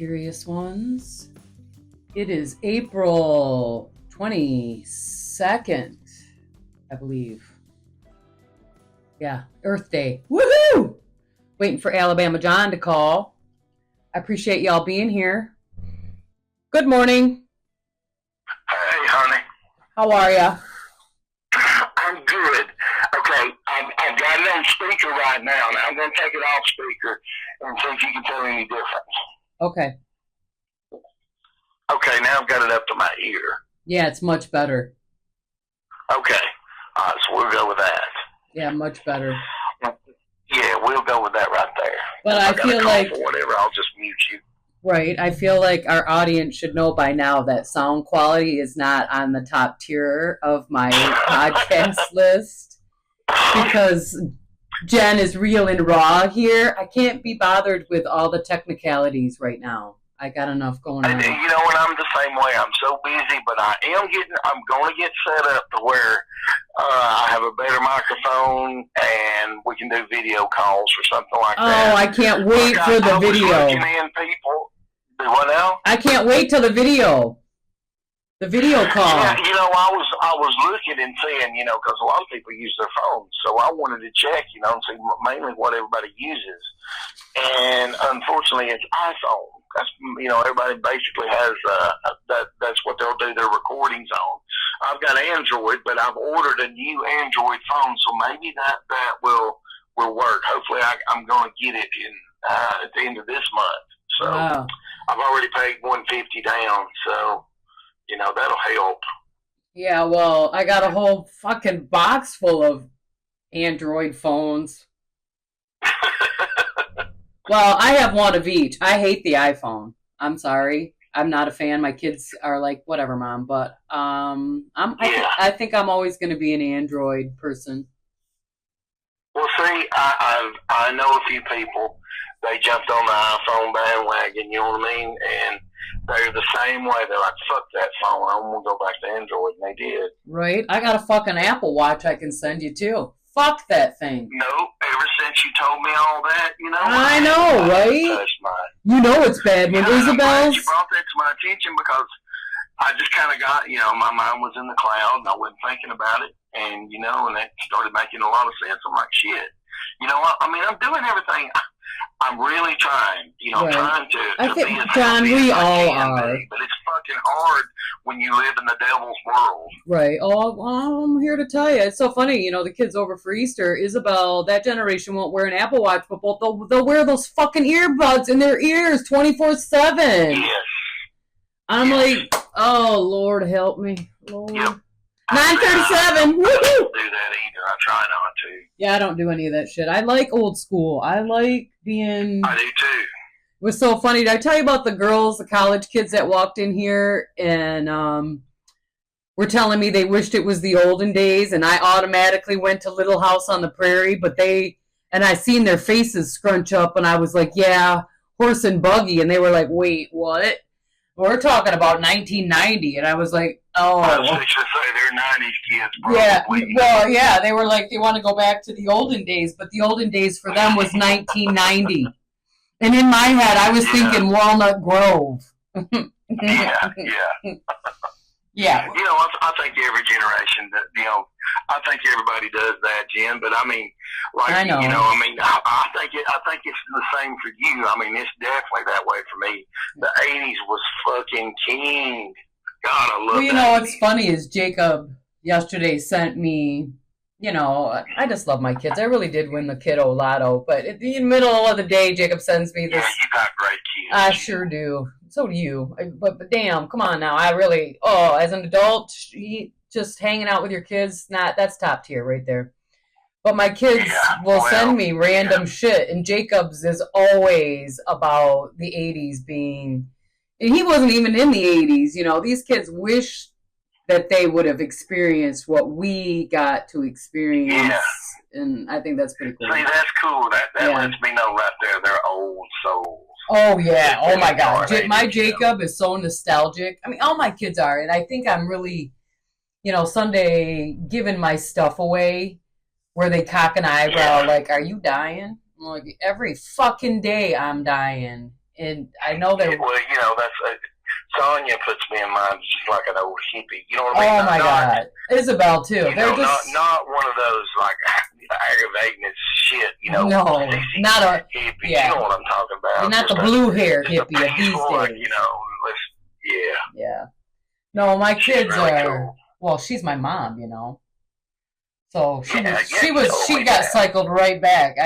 curious ones. It is April 22nd, I believe. Yeah, Earth Day. Woohoo! Waiting for Alabama John to call. I appreciate y'all being here. Good morning. Hey, honey. How are ya? I'm good. Okay, I've got it on speaker right now. Now I'm going to take it off speaker and see if you can tell any difference. Okay. Okay, now I've got it up to my ear. Yeah, it's much better. Okay. All right, so we'll go with that. Yeah, much better. Yeah, we'll go with that right there. But if I got feel a call like... for whatever, I'll just mute you. Right. I feel like our audience should know by now that sound quality is not on the top tier of my podcast list because Jen is real and raw here. I can't be bothered with all the technicalities right now. I got enough going on. You know what? I'm the same way. I'm so busy, but I'm going to get set up to where I have a better microphone and we can do video calls or something like that. Oh, I can't wait for the video. Looking in people. Do what now? I can't wait till the video. The video call. Yeah, I was looking and seeing, because a lot of people use their phones, so I wanted to check, and see mainly what everybody uses. And unfortunately, it's iPhone. That's everybody basically has that's what they'll do their recordings on. I've got Android, but I've ordered a new Android phone, so maybe that will work. Hopefully, I'm going to get it at the end of this month. So wow. I've already paid $150 down, so that'll help. Yeah, well, I got a whole fucking box full of Android phones. Well, I have one of each. I hate the iPhone. I'm sorry. I'm not a fan. My kids are like, whatever, Mom. But I think I'm always going to be an Android person. Well, see, I know a few people. They jumped on the iPhone bandwagon, you know what I mean? And they're the same way. They're like, fuck that phone. I want to go back to Android. And they did. Right. I got a fucking Apple Watch I can send you, too. Fuck that thing. Nope. Ever since you told me all that, I know, right? You know it's bad when Isabel's... I'm glad you brought that to my attention because I just kind of got, my mind was in the cloud and I wasn't thinking about it. And, and that started making a lot of sense. I'm like, shit. I'm doing everything. I'm really trying, right. trying to I think, be as John, we all are. But it's fucking hard when you live in the devil's world. Right. Oh, well, I'm here to tell you. It's so funny, the kids over for Easter, Isabel, that generation won't wear an Apple Watch, but they'll wear those fucking earbuds in their ears 24/7. Yes. I'm like, oh, Lord, help me. Lord. Yep. 9:37. I don't do that either. I try not to. Yeah, I don't do any of that shit. I like old school. I like being... I do too. It was so funny. Did I tell you about the girls, the college kids that walked in here and were telling me they wished it was the olden days, and I automatically went to Little House on the Prairie, and I seen their faces scrunch up, and I was like, yeah, horse and buggy, and they were like, wait, what? We're talking about 1990, and I was like, oh. I was just say they're 90s kids, probably. Yeah, well, yeah, they were like, they want to go back to the olden days, but the olden days for them was 1990. And in my head, I was thinking Walnut Grove. Yeah. Yeah. I think every generation, I think everybody does that, Jen. But I mean, like, I know. I think it's the same for you. I mean, it's definitely that way for me. The 80s was fucking king. God, I love that. What's funny is Jacob yesterday sent me, I just love my kids. I really did win the kiddo lotto. But in the middle of the day, Jacob sends me this. Yeah, you got great kids. I sure do. So do you. But damn, come on now. I really, as an adult, just hanging out with your kids, that's top tier right there. But my kids will send me random shit, and Jacob's is always about the 80s being, and he wasn't even in the 80s. These kids wish that they would have experienced what we got to experience. Yeah. And I think that's pretty cool. See, that's cool. That lets me know right there they're old souls. Oh, yeah. Oh, my God. My Jacob is so nostalgic. I mean, all my kids are. And I think I'm really, Sunday giving my stuff away where they cock an eyebrow like, are you dying? I'm like, every fucking day I'm dying. and I know they. Well, that's Sonya puts me in mind just like an old hippie. You know what I mean? Oh my God, Isabel too. They're just not one of those like aggravating as shit. No, not a hippie. Yeah. You know what I'm talking about? You're not the blue hair hippie of these days. Yeah. No, my kids really are. Cool. Well, she's my mom, So she totally got cycled right back.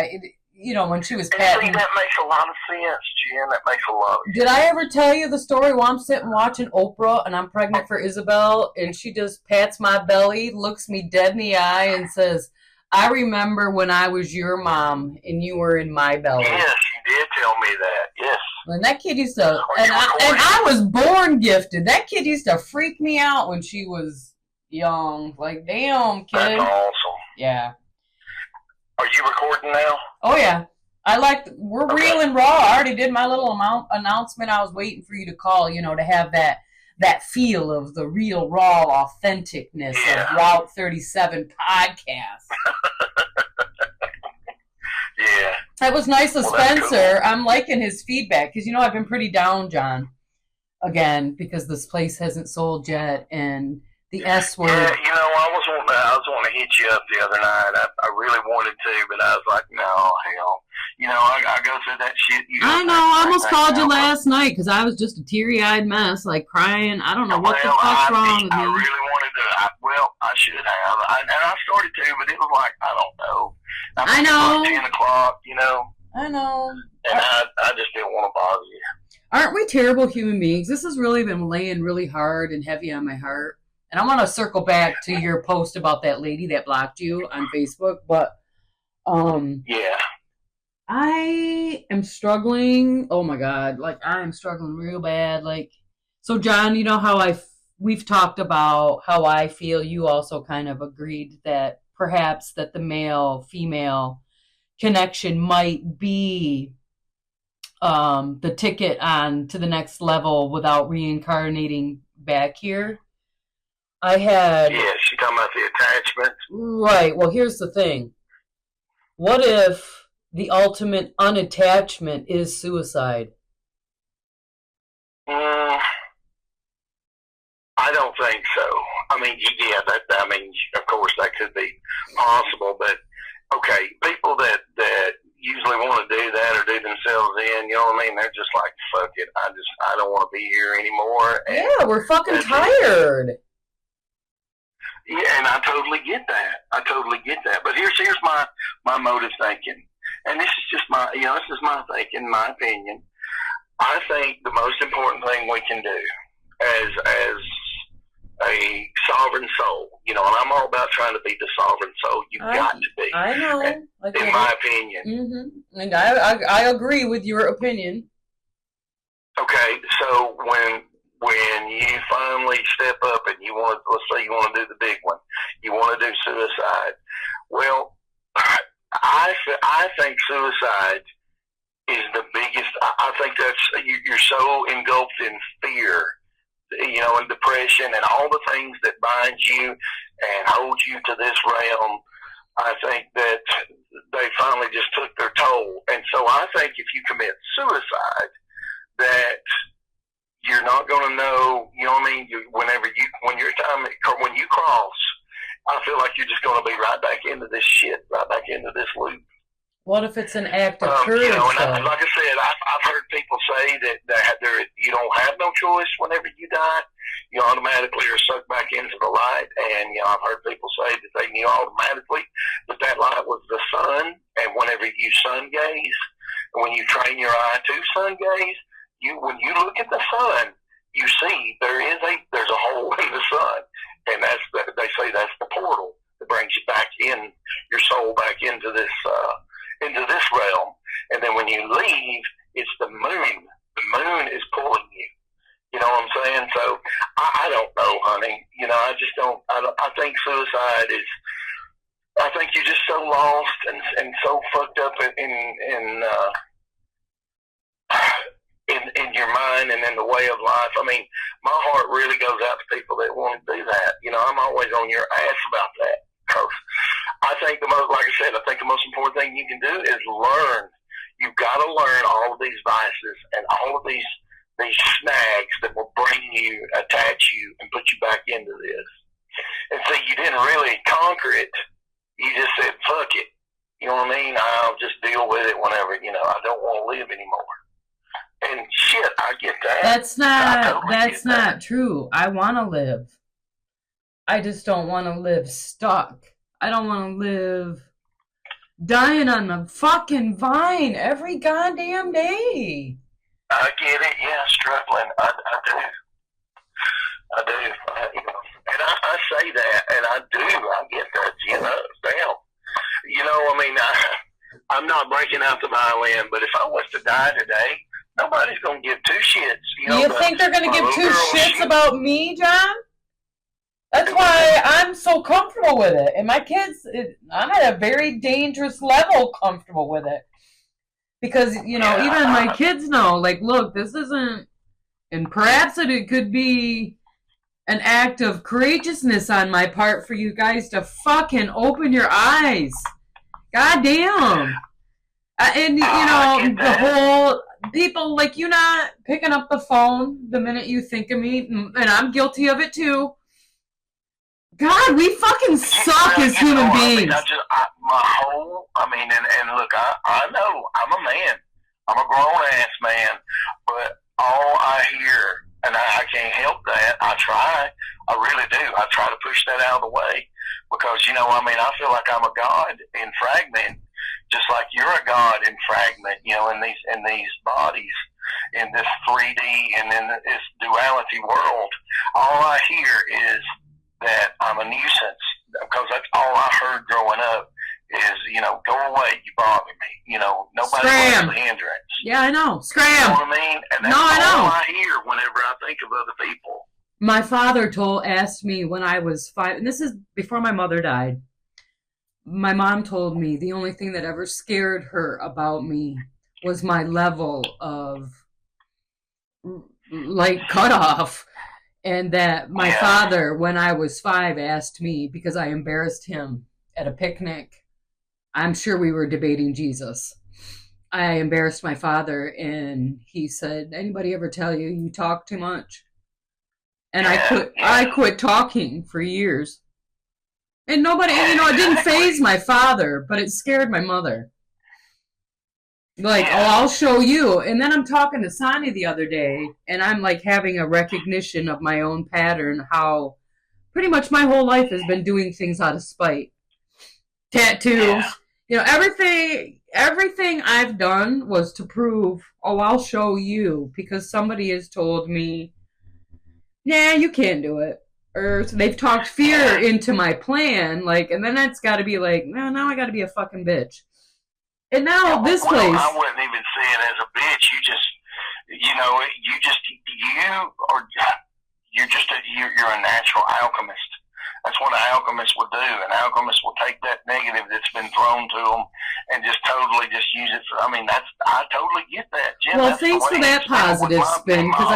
When she was patting. That makes a lot of sense, Jen. That makes a lot of sense. Did I ever tell you the story while I'm sitting watching Oprah and I'm pregnant for Isabel and she just pats my belly, looks me dead in the eye and says, I remember when I was your mom and you were in my belly. Yes, you did tell me that. Yes. And that kid used to, and I was born gifted. That kid used to freak me out when she was young. Like, damn, kid. That's awesome. Yeah. Are you recording now? Oh, yeah. We're okay. Real and Raw. I already did my little announcement. I was waiting for you to call, to have that feel of the real, raw authenticness of Route 37 podcast. Yeah. That was nice of Spencer. Cool. I'm liking his feedback because, I've been pretty down, John, again, because this place hasn't sold yet and the S word. Yeah, I was wanting to hit you up the other night. I really wanted to, but I was like, no, hell. I go through that shit. I know. I almost called you last night because I was just a teary-eyed mess, like crying. I don't know what the fuck's wrong with me. I really wanted to. I should have. And I started to, but it was like, I don't know. I know. It was 10 o'clock, I know. And I just didn't want to bother you. Aren't we terrible human beings? This has really been laying really hard and heavy on my heart. And I want to circle back to your post about that lady that blocked you on Facebook, but yeah. I am struggling. Oh my God. Like I am struggling real bad. Like, so John, how we've talked about how I feel. You also kind of agreed that perhaps that the male-female connection might be the ticket on to the next level without reincarnating back here. Yes, you're talking about the attachment. Right. Well, here's the thing. What if the ultimate unattachment is suicide? I don't think so. I mean, of course that could be possible, but okay, people that usually want to do that or do themselves in, you know what I mean? They're just like, fuck it. I don't want to be here anymore. Yeah, we're fucking tired. Yeah, and I totally get that. But here's my motive thinking. And this is just my thinking, my opinion. I think the most important thing we can do as a sovereign soul, and I'm all about trying to be the sovereign soul. You've got to be. I know. In my opinion. Mm-hmm. And I agree with your opinion. Okay, so when you finally step up and let's say you want to do the big one, you want to do suicide. Well, I think suicide is the biggest. I think that's you're so engulfed in fear, and depression and all the things that bind you and hold you to this realm. I think that they finally just took their toll, and so I think if you commit suicide, that you're not going to know, when you cross, I feel like you're just going to be right back into this shit, right back into this loop. What if it's an act of courage? And like I said, I've heard people say that you don't have no choice whenever you die. You automatically are sucked back into the light. And, I've heard people say that they knew automatically that light was the sun. And whenever you sun gaze, when you train your eye to sun gaze, when you look at the sun, you see there's a hole in the sun, and they say that's the portal that brings you back in, your soul back into this realm. And then when you leave, it's the moon. The moon is pulling you. You know what I'm saying? So I don't know, honey. I just don't. I think suicide is. I think you're just so lost and so fucked up in your mind and in the way of life. I mean, my heart really goes out to people that want to do that. I'm always on your ass about that. Because I think the most important thing you can do is learn. You've got to learn all of these vices and all of these snags that will bring you, attach you, and put you back into this. And so you didn't really conquer it. You just said, fuck it. You know what I mean? I'll just deal with it whenever, I don't want to live anymore. And shit, I get that. That's not true. I want to live. I just don't want to live stuck. I don't want to live dying on the fucking vine every goddamn day. I get it, yeah, struggling. I do. And I say that, and I do. I get that, damn. I'm not breaking out the violin, but if I was to die today, nobody's going to give two shits. You think they're going to give two shits about me, John? That's why I'm so comfortable with it. And my kids, I'm at a very dangerous level comfortable with it. Because, even my kids know, like, look, this isn't, and perhaps it could be an act of courageousness on my part for you guys to fucking open your eyes. God damn. And, the whole, people like you not picking up the phone the minute you think of me, and I'm guilty of it too. God, we fucking suck as human beings. And look, I know I'm a man. I'm a grown-ass man. But all I hear, and I can't help that, I try. I really do. I try to push that out of the way. Because, I feel like I'm a god in fragment. Just like you're a god in fragment, in these bodies, in this 3D and in this duality world. All I hear is that I'm a nuisance, because that's all I heard growing up is, go away, you bother me. Nobody wants a hindrance. Yeah, I know. Scram. You know what I mean? And that's all I hear whenever I think of other people. My father asked me when I was 5, and this is before my mother died. My mom told me the only thing that ever scared her about me was my level of, like, cutoff. And that my father, when I was 5, asked me, because I embarrassed him at a picnic. I'm sure we were debating Jesus. I embarrassed my father, and he said, anybody ever tell you you talk too much? And I quit talking for years. And nobody, it didn't faze my father, but it scared my mother. Like, I'll show you. And then I'm talking to Sonia the other day, and I'm like having a recognition of my own pattern, how pretty much my whole life has been doing things out of spite. Tattoos. Everything I've done was to prove, I'll show you, because somebody has told me, nah, you can't do it. Or they've talked fear into my plan, like, and then it's got to be like, no, now I got to be a fucking bitch. And now this place. I wouldn't even say it as a bitch. You're a natural alchemist. That's what an alchemist would do. An alchemist will take that negative that's been thrown to them and just totally just use it for. I totally get that, Jim. Well, thanks for that positive spin, because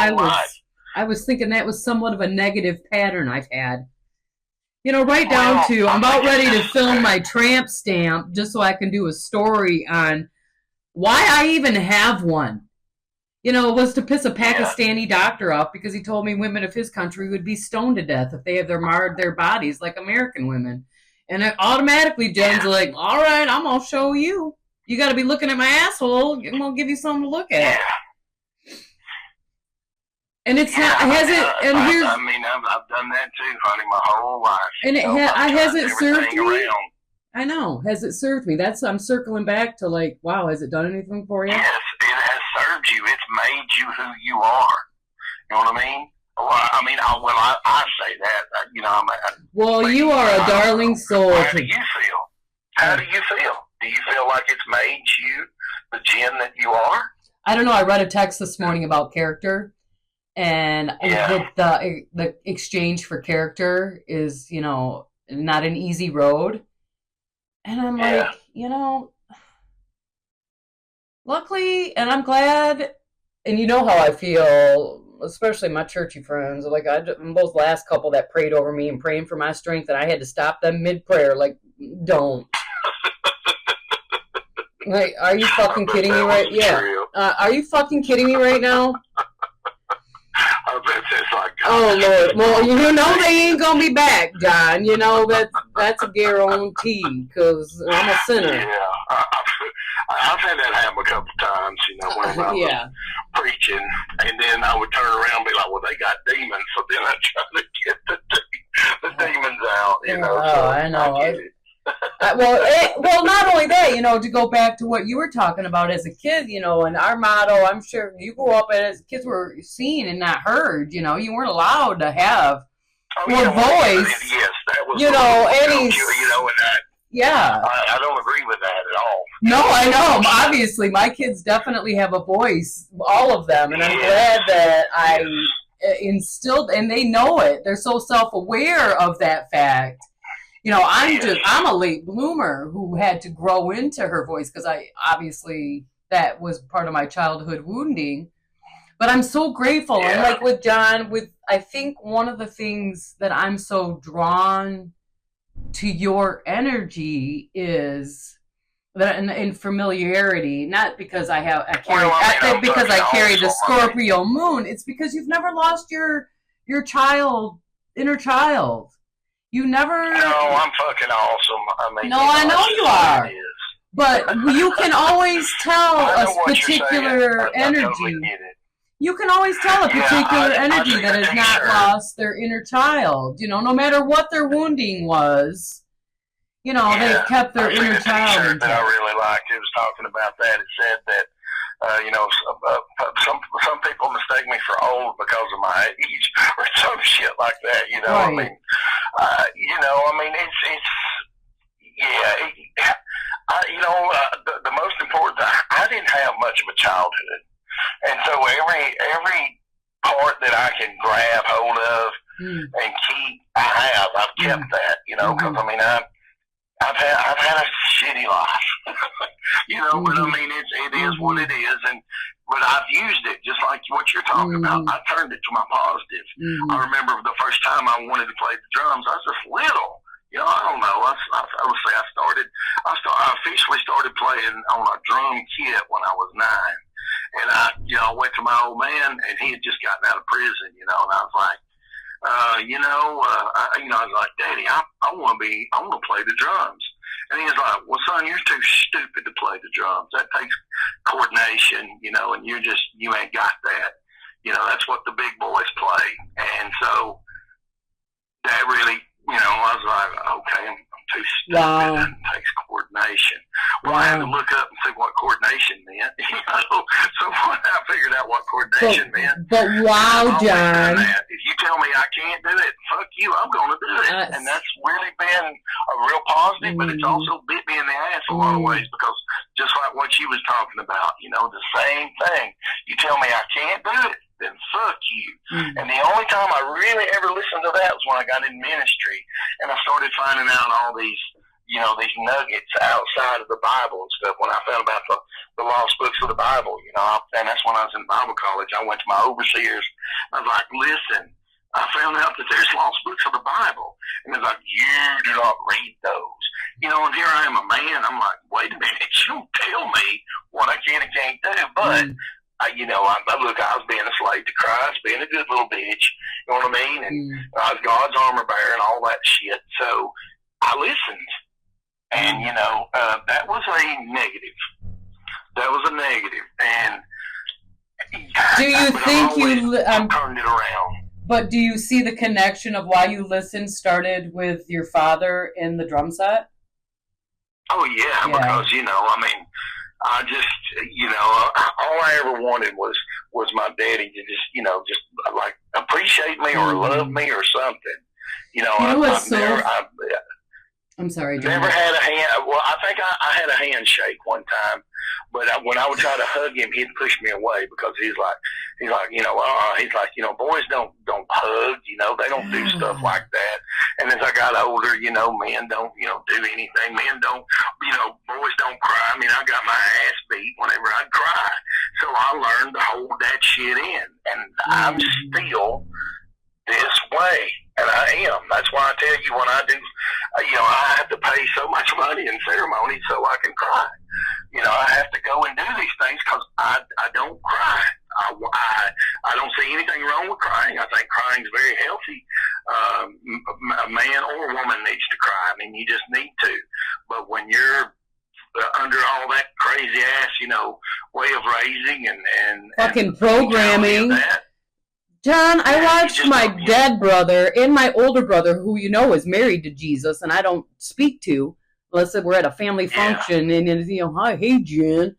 I was thinking that was somewhat of a negative pattern I've had. Right down to, I'm about ready to film my tramp stamp just so I can do a story on why I even have one. It was to piss a Pakistani doctor off, because he told me women of his country would be stoned to death if they had marred their bodies like American women. And it automatically, Jen's like, all right, I'm going to show you. You got to be looking at my asshole. I'm going to give you something to look at. And it's not, has it, and here's... I've done that too, honey, my whole life. And has it served me? I know. Has it served me? I'm circling back to, like, wow, has it done anything for you? Yes, it has served you. It's made you who you are. You know what I mean? Well, I say that. Well, you are a darling soul. How do you feel? How do you feel? Do you feel like it's made you the Jen that you are? I don't know. I read a text this morning about character. And the exchange for character is, not an easy road. And I'm like, luckily, and I'm glad, and you know how I feel, especially my churchy friends, like those last couple that prayed over me and praying for my strength, and I had to stop them mid-prayer, like, don't. Wait, are you fucking kidding me right? Yeah. Are you fucking kidding me right now? I bet that's like, oh Lord. Well, you know they ain't gonna be back, John. You know that's a guarantee because I'm a sinner. Yeah, I've had that happen a couple times. You know, when I was preaching, and then I would turn around and be like, "Well, they got demons," so then I try to get the demons out. You know, so I know. Well, not only that, you know, to go back to what you were talking about as a kid, you know, and our motto, I'm sure you grew up as kids were seen and not heard, you know, you weren't allowed to have your voice. Yes, that was, you know, any, you know, and yeah. I don't agree with that at all. No, I know. Obviously, my kids definitely have a voice, all of them, and I'm glad that I instilled, and they know it. They're so self-aware of that fact. You know, I'm a late bloomer who had to grow into her voice because obviously that was part of my childhood wounding. But I'm so grateful. And like with John, I think one of the things that I'm so drawn to your energy is that in familiarity, not because I carry the Scorpio moon. It's because you've never lost your inner child. You never. No, I'm fucking awesome. I mean, no, I know you are. But you can always tell a particular energy. You can always tell a particular energy that has not lost their inner child. You know, no matter what their wounding was, you know, they've kept their inner child intact. That I really liked. It was talking about that. It said that. You know, some people mistake me for old because of my age or some shit like that. You know, right. I mean, you know, I mean, you know, the most important. I didn't have much of a childhood, and so every part that I can grab hold of and keep, I've kept that. You know, because I mean, I've had a shitty life, you know, but I mean, it is what it is, but I've used it just like what you're talking about. I turned it to my positive. I remember the first time I wanted to play the drums, I was just little, you know, I don't know, I would say I officially started playing on a drum kit when I was 9, and I went to my old man, and he had just gotten out of prison, you know, and I was like, I was like, Daddy, I want to play the drums. And he was like, well, son, you're too stupid to play the drums. That takes coordination, you know, and you ain't got that. You know, that's what the big boys play. And so that really, you know, I was like, okay, I'm too stupid. Wow. It takes coordination. Well, I had to look up and see what coordination meant, you know. So when I figured out what coordination meant. But wow, John. If you tell me I can't do it, fuck you, I'm going to do it. And that's really been a real positive, but it's also bit me in the ass a lot of ways because just like what you was talking about, you know, the same thing. You tell me I can't do it, then fuck you. And the only time I really ever listened to that was when I got in ministry and I started finding out all these, you know, these nuggets outside of the Bible and stuff. When I found about the lost books of the Bible, you know, and that's when I was in Bible college. I went to my overseers. I was like, listen, I found out that there's lost books of the Bible. And they're like, you do not read those. You know, and here I am a man. I'm like, wait a minute, you don't tell me what I can and can't do. But you know, I was being a slave to Christ, being a good little bitch, you know what I mean? And I was God's armor bearer and all that shit. So I listened. And, you know, that was a negative. That was a negative. And do you think you turned it around? But do you see the connection of why you listened started with your father in the drum set? Oh, yeah. Because, you know, I mean, I just, you know, all I ever wanted was my daddy to just, you know, just like appreciate me or love me or something. You know, I'm sorry, John. Never had a hand. Well, I think I had a handshake one time, but when I would try to hug him, he'd push me away because he's like, you know, boys don't hug, you know, they don't do stuff like that. And as I got older, you know, men don't, you know, do anything. Men don't, you know, boys don't cry. I mean, I got my ass beat whenever I'd cry, so I learned to hold that shit in, and I'm still this way. And I am. That's why I tell you when I do, you know, I have to pay so much money in ceremony so I can cry. You know, I just need to. But when you're under all that crazy ass, way of raising and fucking programming. John, I watched my dead brother and my older brother, who is married to Jesus, and I don't speak to, unless we're at a family function, and hi, hey, Jen,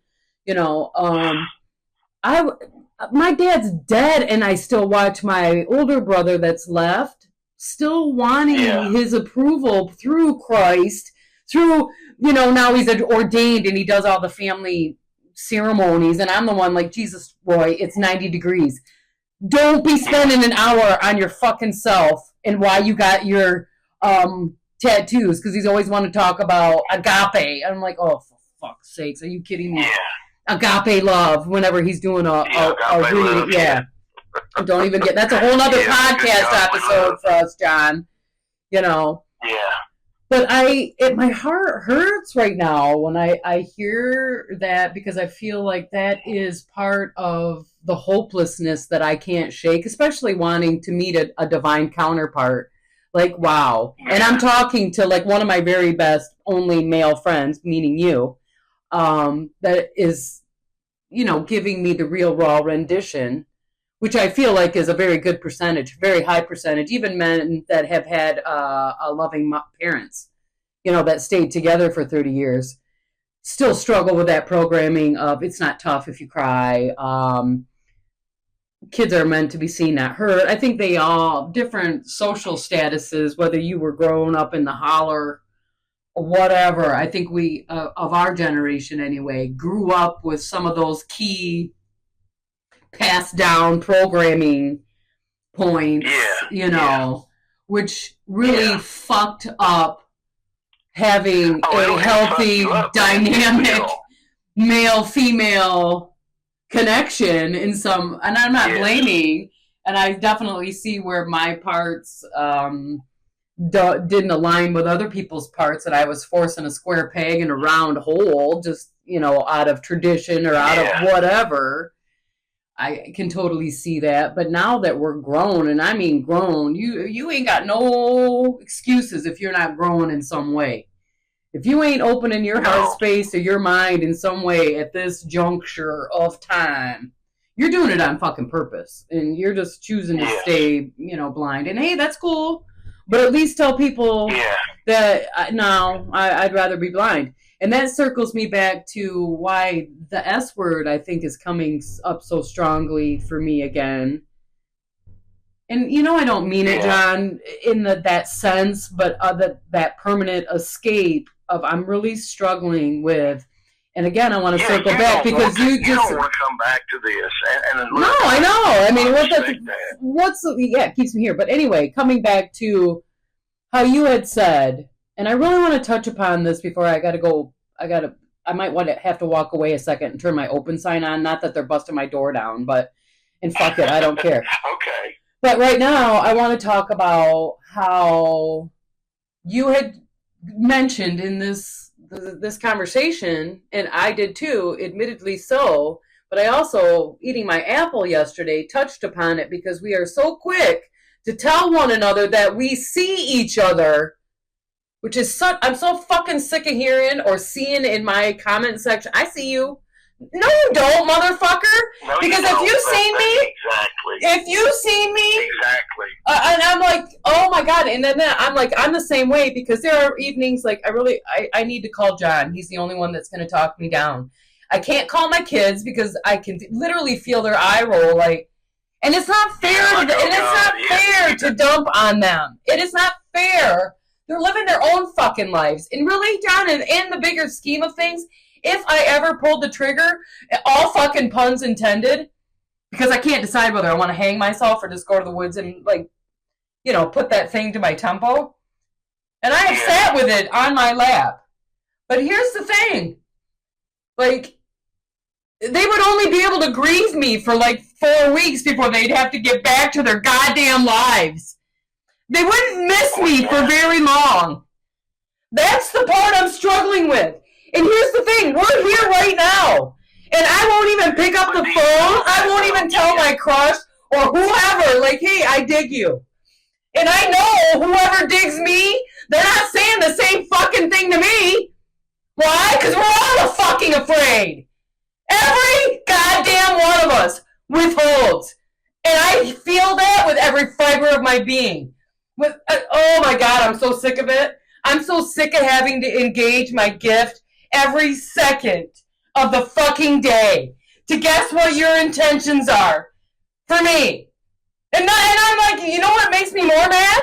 my dad's dead, and I still watch my older brother that's left, still wanting his approval through Christ, through, now he's ordained and he does all the family ceremonies, and I'm the one like, Jesus, Roy, it's 90 degrees. Don't be spending an hour on your fucking self and why you got your tattoos, because he's always want to talk about agape. I'm like, oh, for fuck's sakes, are you kidding me? Yeah. Agape love, whenever he's doing a reading. Yeah. Don't even get, that's a whole other podcast episode for us, John. Yeah. But my heart hurts right now when I hear that, because I feel like that is part of the hopelessness that I can't shake, especially wanting to meet a divine counterpart. Like, wow. And I'm talking to like one of my very best only male friends, meaning you, that is, giving me the real raw rendition, which I feel like is a very good percentage, very high percentage. Even men that have had loving parents, that stayed together for 30 years, still struggle with that programming of it's not tough if you cry. Kids are meant to be seen, not heard. I think they all, different social statuses, whether you were growing up in the holler or whatever, I think we, of our generation anyway, grew up with some of those key passed down programming points, which really fucked up having a healthy, dynamic male-female connection in some, and I'm not blaming, and I definitely see where my parts didn't align with other people's parts, that I was forcing a square peg in a round hole, just, out of tradition or out of whatever. I can totally see that. But now that we're grown, and I mean grown, you ain't got no excuses if you're not growing in some way. If you ain't opening your heart space or your mind in some way at this juncture of time, you're doing it on fucking purpose. And you're just choosing to stay, blind. And hey, that's cool. But at least tell people that, no, I'd rather be blind. And that circles me back to why the S word, I think, is coming up so strongly for me again. And, I don't mean it, John, in that sense, but that permanent escape of I'm really struggling with. And again, I want to circle back because you don't want to come back to this. No, I know. I mean, it keeps me here. But anyway, coming back to how you had said, and I really want to touch upon this before I got to go. I might have to walk away a second and turn my open sign on. Not that they're busting my door down, and fuck it, I don't care. Okay. But right now, I want to talk about how you had mentioned in this conversation, and I did too, admittedly so, but I also, eating my apple yesterday, touched upon it because we are so quick to tell one another that we see each other, which is I'm so fucking sick of hearing or seeing in my comment section, I see you. No, you don't, motherfucker. No, because if you see me, exactly. And I'm like, oh my God. And then I'm like, I'm the same way, because there are evenings like I need to call John. He's the only one that's going to talk me down. I can't call my kids because I can literally feel their eye roll. And it's not fair. Fair to dump on them. It is not fair. They're living their own fucking lives. And really, John, in the bigger scheme of things, if I ever pulled the trigger, all fucking puns intended, because I can't decide whether I want to hang myself or just go to the woods and, put that thing to my temple. And I have sat with it on my lap. But here's the thing. They would only be able to grieve me for 4 weeks before they'd have to get back to their goddamn lives. They wouldn't miss me for very long. That's the part I'm struggling with. And here's the thing, we're here right now. And I won't even pick up the phone. I won't even tell my crush or whoever, hey, I dig you. And I know whoever digs me, They're not saying the same fucking thing to me. Why? Because we're all fucking afraid. Every goddamn one of us withholds. And I feel that with every fiber of my being. Oh my God, I'm so sick of it. I'm so sick of having to engage my gift every second of the fucking day to guess what your intentions are for me. And I'm like, you know what makes me more mad?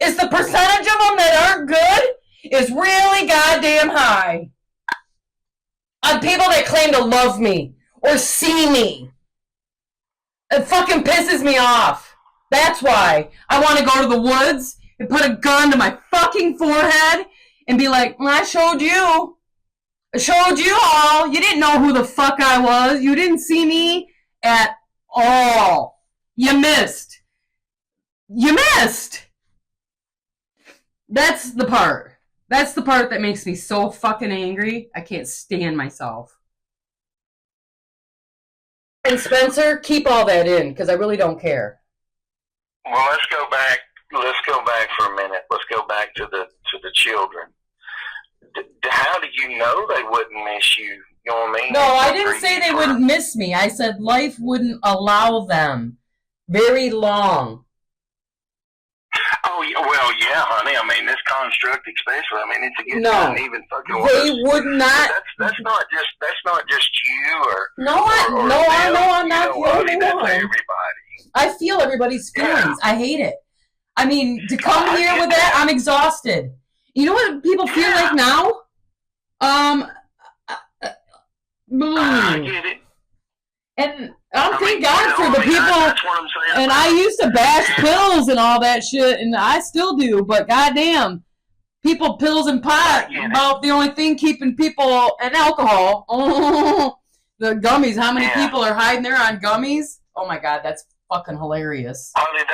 Is the percentage of them that aren't good is really goddamn high. On people that claim to love me or see me. It fucking pisses me off. That's why I want to go to the woods and put a gun to my fucking forehead and be like, I showed you. I showed you all. You didn't know who the fuck I was. You didn't see me at all. You missed. You missed. That's the part. That's the part that makes me so fucking angry. I can't stand myself. And Spencer, keep all that in, because I really don't care. Well, let's go back. Let's go back for a minute. Let's go back to the children. How did you know they wouldn't miss you? You know what I mean? No, I didn't say they wouldn't miss me. I said life wouldn't allow them very long. Oh, well, yeah, honey. I mean, this construct, especially. I mean, it's against even fucking. They would not. That's not just you or. No, I'm not the only one. That's everybody. I feel everybody's feelings. Yeah. I hate it. I mean, to come here with that, I'm exhausted. You know what people feel like now? I get it. And thank God for the people. That's what I'm saying. And I used to bash pills and all that shit, and I still do. But goddamn, people, pills and pot, about the only thing keeping people, and alcohol. Oh, the gummies. How many people are hiding there on gummies? Oh my God, that's fucking hilarious. I mean,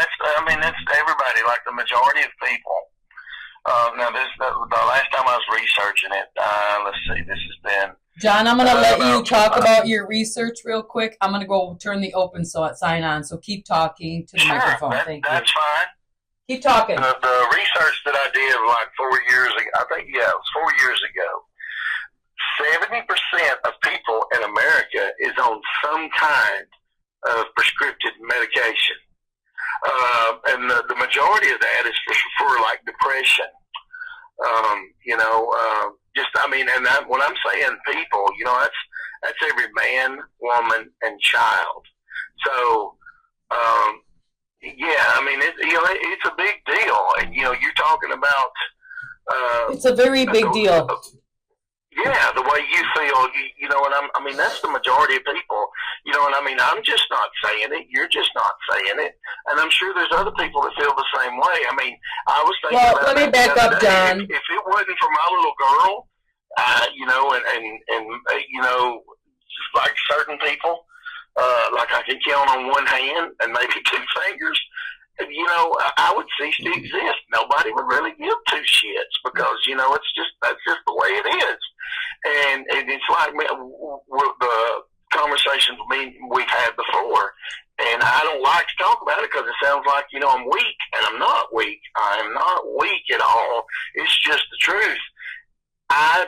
that's everybody. Like the majority of people. Now, the last time I was researching it, let's see, this has been. John, I'm going to let you talk about your research real quick. I'm going to go turn the open sign on, so keep talking to the microphone. Thank you. That's fine. Keep talking. The research that I did like 4 years ago, I think, it was 4 years ago, 70% of people in America is on some kind of prescriptive medication. And the majority of that is for like depression. And when I'm saying people, that's every man, woman, and child. So, it's a big deal. And, you're talking about, it's a very big deal. Yeah, the way you feel, and that's the majority of people, I'm just not saying it, you're just not saying it, and I'm sure there's other people that feel the same way. I mean, I was thinking about let me back up, John. If it wasn't for my little girl, like certain people, like I can count on one hand and maybe two fingers, I would cease to exist. Nobody would really give two shits because, that's just the way it is. And it's like the conversations we've had before. And I don't like to talk about it because it sounds like, I'm weak. And I'm not weak. I am not weak at all. It's just the truth. I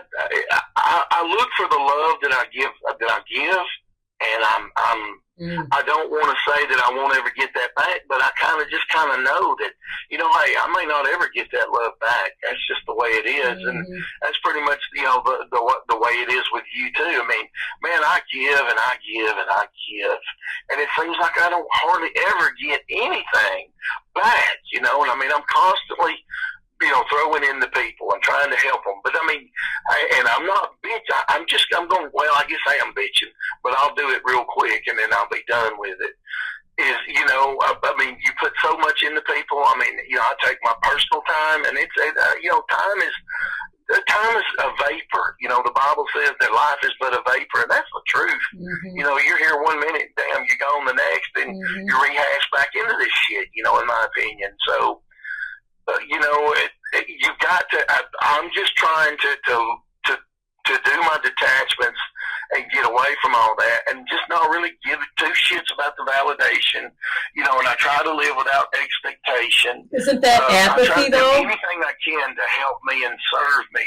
look for the love that I give, and I don't want to say that I won't ever get that back, but I kind of know that, hey, I may not ever get that love back. That's just the way it is, and that's pretty much, the way it is with you too. I mean, man, I give and I give and I give, and it seems like I don't hardly ever get anything back, and I'm constantly throwing in the people and trying to help them. But and I'm not bitch. I'm going, well, I guess I am bitching, but I'll do it real quick and then I'll be done with it. You put so much into people. I take my personal time, and it's, time is a vapor. The Bible says that life is but a vapor, and that's the truth. Mm-hmm. You're here 1 minute, damn, you're gone the next, and you rehash back into this shit, in my opinion. So, you've got to. I'm just trying to do my detachments and get away from all that and just not really give two shits about the validation, you know, and I try to live without expectation. Isn't that apathy, I try to though? do anything I can to help me and serve me,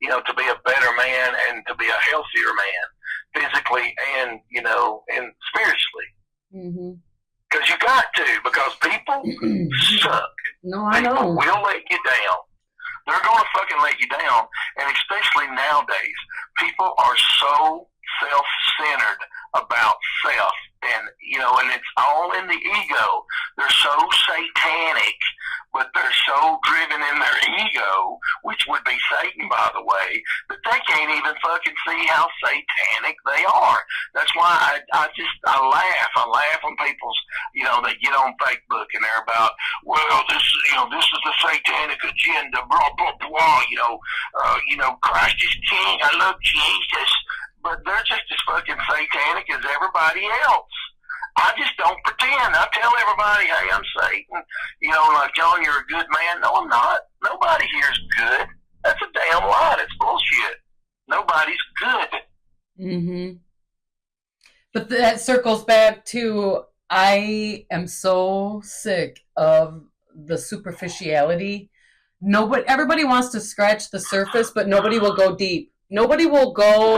you know, to be a better man and to be a healthier man, physically and, you know, and spiritually. Mm-hmm. Because you got to, because people suck. No, I know. People will let you down. They're going to fucking let you down. And especially nowadays, people are so self-centered about self. And, you know, and it's all in the ego. They're so satanic, but they're so driven in their ego, which would be Satan, by the way, that they can't even fucking see how satanic they are. That's why I laugh. I laugh when people's, you know, they get on Facebook and they're about, well, this is the satanic agenda, blah, blah, blah, you know, Christ is king, I love Jesus. But they're just as fucking satanic as everybody else. I just don't pretend. I tell everybody, hey, I'm Satan. You know, like, John, you're a good man. No, I'm not. Nobody here's good. That's a damn lie. That's bullshit. Nobody's good. Mm-hmm. But that circles back to, I am so sick of the superficiality. Everybody wants to scratch the surface, but nobody will go deep. Nobody will go.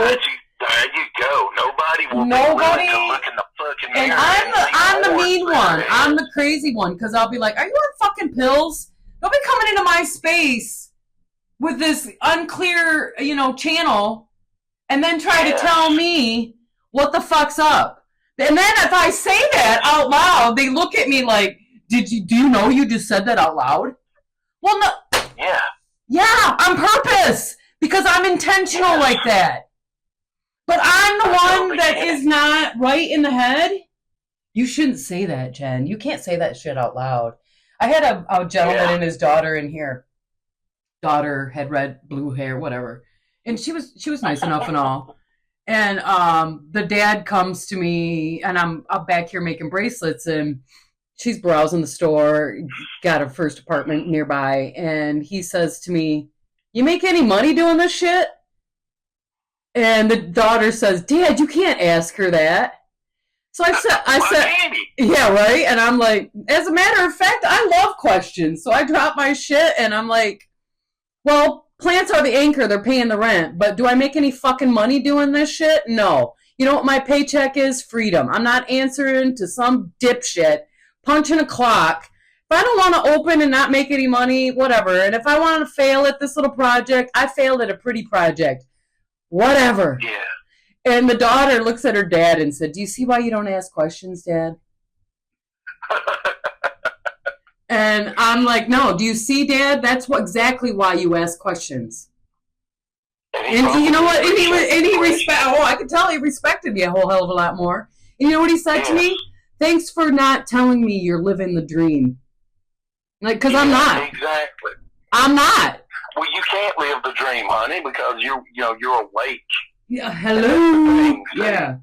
There you go. Nobody will be willing to look in the fucking mirror. And I'm the mean one. I'm the crazy one, because I'll be like, are you on fucking pills? Don't be coming into my space with this unclear, you know, channel and then try to tell me what the fuck's up. And then if I say that out loud, they look at me like, do you know you just said that out loud? Well, no. Yeah. Yeah, on purpose. Because I'm intentional like that. But I'm the one that is not right in the head. You shouldn't say that, Jen. You can't say that shit out loud. I had a gentleman and his daughter in here. Daughter had red, blue hair, whatever. And she was nice enough and all. And the dad comes to me, and I'm back here making bracelets, and she's browsing the store, got her first apartment nearby, and he says to me, you make any money doing this shit? And the daughter says, Dad, you can't ask her that. So I said, yeah, right? And I'm like, as a matter of fact, I love questions. So I drop my shit, and I'm like, well, plants are the anchor. They're paying the rent. But do I make any fucking money doing this shit? No. You know what my paycheck is? Freedom. I'm not answering to some dipshit punching a clock. If I don't want to open and not make any money, whatever. And if I want to fail at this little project, I failed at a pretty project. Whatever. Yeah. And the daughter looks at her dad and said, do you see why you don't ask questions, Dad? And I'm like, no, do you see, Dad? That's exactly why you ask questions. And you know what? And I could tell he respected me a whole hell of a lot more. And you know what he said to me? Thanks for not telling me you're living the dream. Like, because I'm not. Exactly. I'm not. Well, you can't live the dream, honey, because you're awake. Yeah. Hello. Yeah.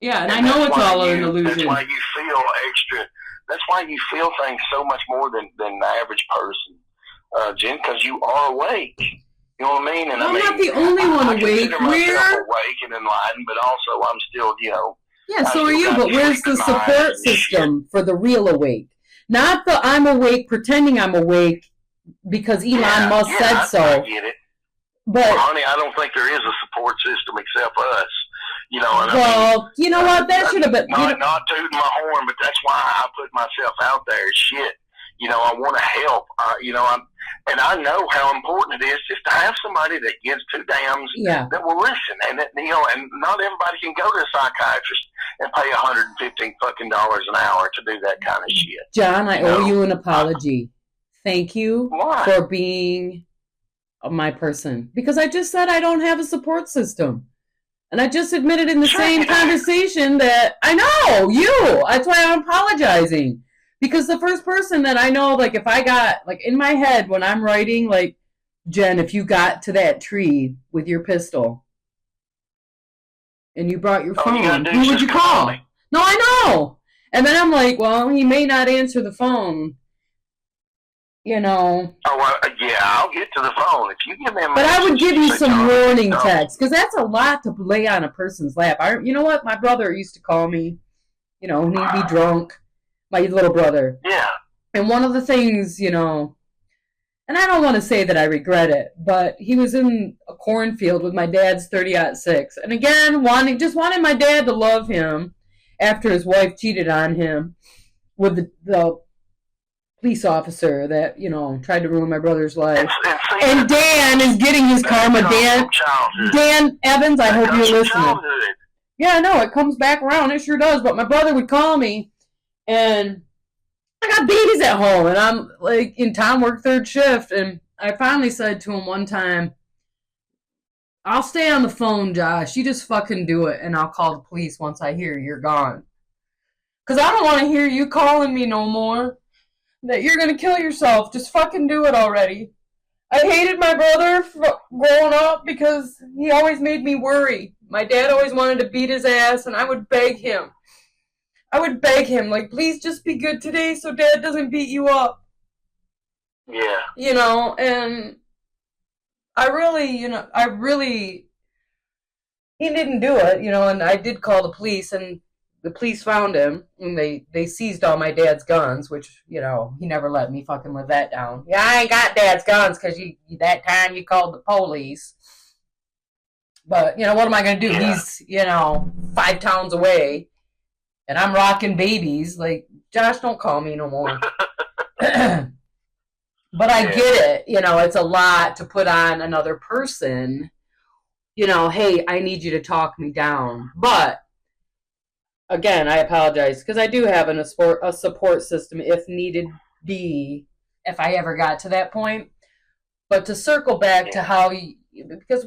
Yeah, and I know it's all an illusion. That's why you feel extra. That's why you feel things so much more than the average person, Jen, because you are awake. You know what I mean? And I'm not the only one awake. I'm awake and enlightened, but also I'm still, you know. Yeah, so are you, but where's the support system for the real awake? Not the I'm awake, pretending I'm awake because Elon Musk said so. I get it. But, well, honey, I don't think there is a support system except us. You know, and you know what? That should have been. Not tooting my horn, but that's why I put myself out there. Shit, you know, I want to help. You know, and I know how important it is just to have somebody that gives two damns that will listen. And that, you know, and not everybody can go to a psychiatrist and pay $115 fucking an hour to do that kind of shit. John, I owe you an apology. Thank you for being my person, because I just said I don't have a support system. And I just admitted in the same conversation that I know you. That's why I'm apologizing. Because the first person that I know, like, if I got, like, in my head when I'm writing, like, Jen, if you got to that tree with your pistol and you brought your phone, who would you call? No, I know. And then I'm like, well, he may not answer the phone. You know. Oh, well, yeah, I'll get to the phone. If you give me a message, but I would give you some more warning text, because that's a lot to lay on a person's lap. You know what? My brother used to call me, you know, and he'd be drunk. My little brother. Yeah. And one of the things, you know, and I don't want to say that I regret it, but he was in a cornfield with my dad's 30-06. And again, just wanted my dad to love him after his wife cheated on him with the police officer that, you know, tried to ruin my brother's life. And Dan is getting his karma. Dan Evans, I hope you're listening. Yeah, no, it comes back around. It sure does. But my brother would call me, and I got babies at home, and I'm like, Tom worked third shift, and I finally said to him one time, I'll stay on the phone, Josh. You just fucking do it, and I'll call the police once I hear you're gone. Because I don't want to hear you calling me no more. That you're going to kill yourself. Just fucking do it already. I hated my brother growing up because he always made me worry. My dad always wanted to beat his ass, and I would beg him. Like, please just be good today so Dad doesn't beat you up. Yeah. You know, and I really, he didn't do it, you know, and I did call the police, and the police found him, and they seized all my dad's guns, which, you know, he never let me fucking live that down. Yeah, I ain't got Dad's guns because that time you called the police. But, you know, what am I going to do? Yeah. He's, you know, 5 towns away. And I'm rocking babies. Like, Josh, don't call me no more. But I get it. You know, it's a lot to put on another person. You know, hey, I need you to talk me down. But, again, I apologize. Because I do have a support system if needed be, if I ever got to that point. But to circle back to how because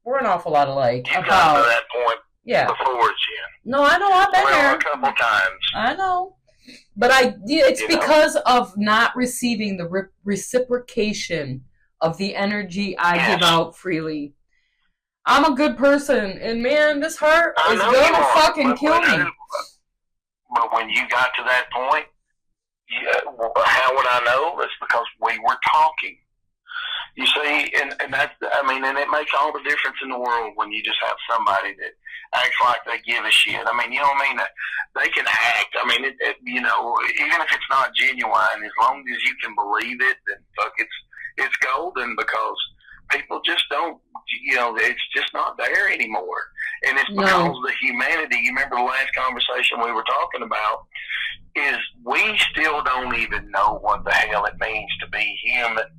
we're an awful lot alike. You got to that point. Yeah. Before Jen. No, I know. I've been there a couple times. I know, but it's because of not receiving the reciprocation of the energy I give out freely. I'm a good person, and man, this heart is gonna fucking kill me. But when you got to that point, how would I know? It's because we were talking. You see, and that's, I mean, and it makes all the difference in the world when you just have somebody that acts like they give a shit. I mean, you know what I mean? They can act. I mean, you know, even if it's not genuine, as long as you can believe it, then fuck, it's golden, because people just don't, you know, it's just not there anymore. And it's because of the humanity. You remember the last conversation we were talking about, is we still don't even know what the hell it means to be human.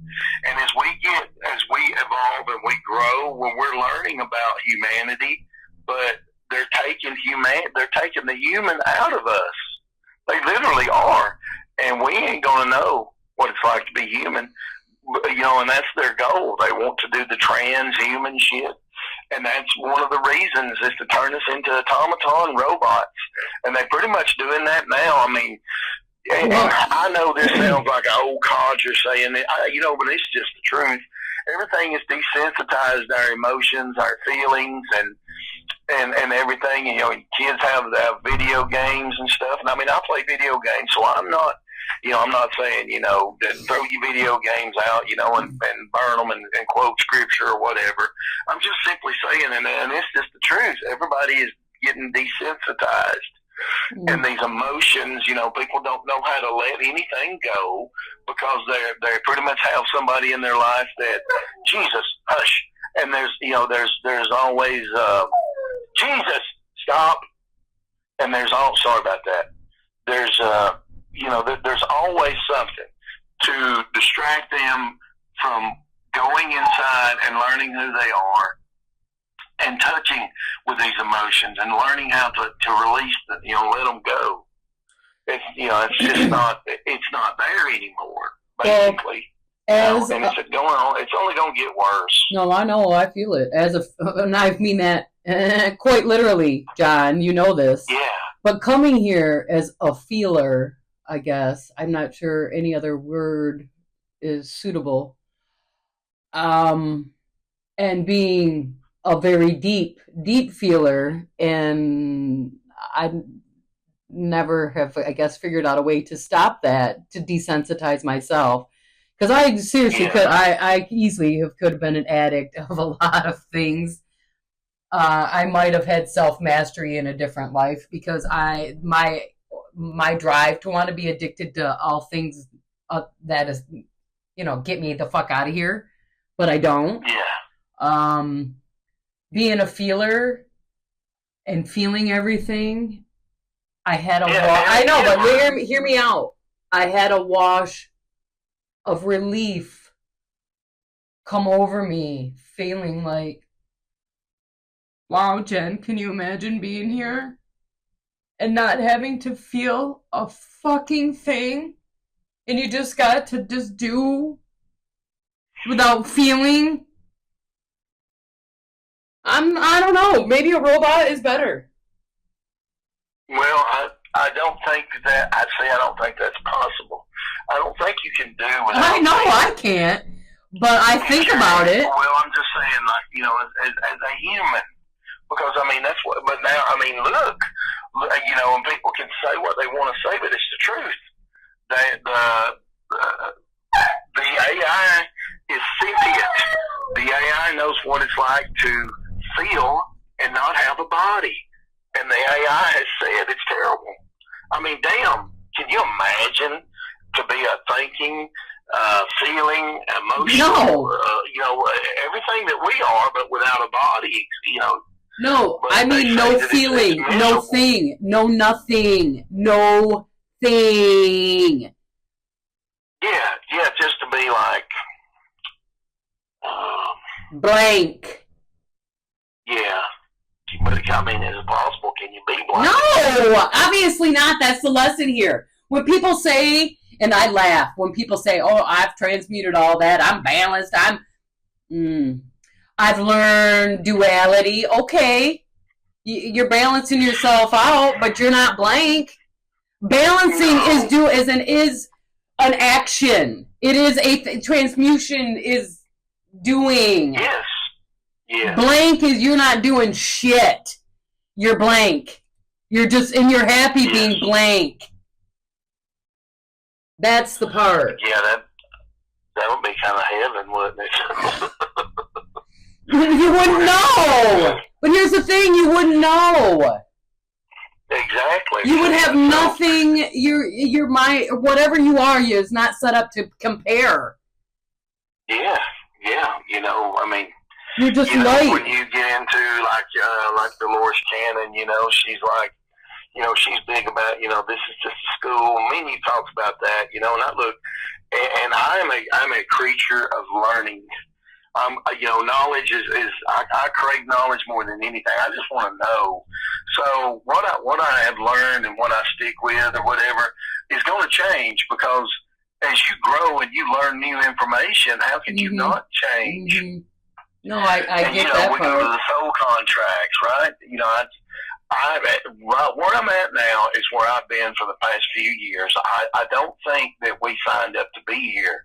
And as we evolve and we grow, when we're learning about humanity, but they're taking the human out of us. They literally are. And we ain't gonna know what it's like to be human. You know, and that's their goal. They want to do the transhuman shit. And that's one of the reasons, is to turn us into automaton robots. And they're pretty much doing that now. I mean, and I know this sounds like an old codger saying it, you know, but it's just the truth. Everything is desensitized, our emotions, our feelings, and everything. You know, kids have video games and stuff. And I mean, I play video games, so I'm not, you know, I'm not saying, you know, that throw your video games out, you know, and burn them and quote scripture or whatever. I'm just simply saying, and it's just the truth. Everybody is getting desensitized. And these emotions, you know, people don't know how to let anything go, because they pretty much have somebody in their life that, Jesus, hush. And there's always, Jesus, stop. And sorry about that. There's, you know, there's always something to distract them from going inside and learning who they are, and touching with these emotions and learning how to release them, you know, let them go. It's, you know, it's just not there anymore, basically. Well, and it's going on. It's only going to get worse. No, I know. I feel it. And I mean that quite literally, John. You know this. Yeah. But coming here as a feeler, I guess, I'm not sure any other word is suitable. And being a very deep feeler, and I never have, I guess, figured out a way to stop that, to desensitize myself. Because I seriously Yeah. I easily could have been an addict of a lot of things. I might have had self mastery in a different life because my drive to want to be addicted to all things that is, get me the fuck out of here, but I don't. Yeah. Um, Being a feeler and feeling everything, I had a I know, but hear me out. I had a wash of relief come over me, feeling like, wow, Jen, can you imagine being here and not having to feel a fucking thing? And you just got to just do without feeling? I don't know. Maybe a robot is better. Well, I don't think that. I don't think that's possible. I don't think you can do without. I know I can't, but I think about it. Well, I'm just saying, like, as a human, because I mean that's what. But now, I mean, look, and people can say what they want to say, but it's the truth. The AI is sentient. The AI knows what it's like to feel and not have a body. And the AI has said it's terrible. I mean, damn, can you imagine to be a thinking, feeling, emotional, everything that we are, but without a body, No, I mean no feeling, no thing, no nothing, no thing. Yeah, just to be like... blank. Yeah. But I mean, is it possible? Can you be blank? No, obviously not. That's the lesson here. When people say, and I laugh, when people say, oh, I've transmuted all that, I'm balanced, I've learned duality. Okay, you're balancing yourself out, but you're not blank. Balancing is an action. It is transmutation is doing. Yes. Yeah. Blank is you're not doing shit. You're blank. You're just, and you're happy being blank. That's the part. Yeah, that would be kind of heaven, wouldn't it? You wouldn't know. But here's the thing, you wouldn't know. Exactly. You would have nothing. Your mind, whatever you are, is not set up to compare. Yeah. I mean, you're just light. When you get into like Dolores Cannon, she's like, she's big about, this is just a school. Mimi talks about that, and I look, and I'm a creature of learning. Knowledge is I crave knowledge more than anything. I just want to know. So what I have learned and what I stick with or whatever is going to change, because as you grow and you learn new information, how can you not change? Mm-hmm. No, I get that we part. go to the soul contracts, right? Where I'm at now is where I've been for the past few years. I don't think that we signed up to be here.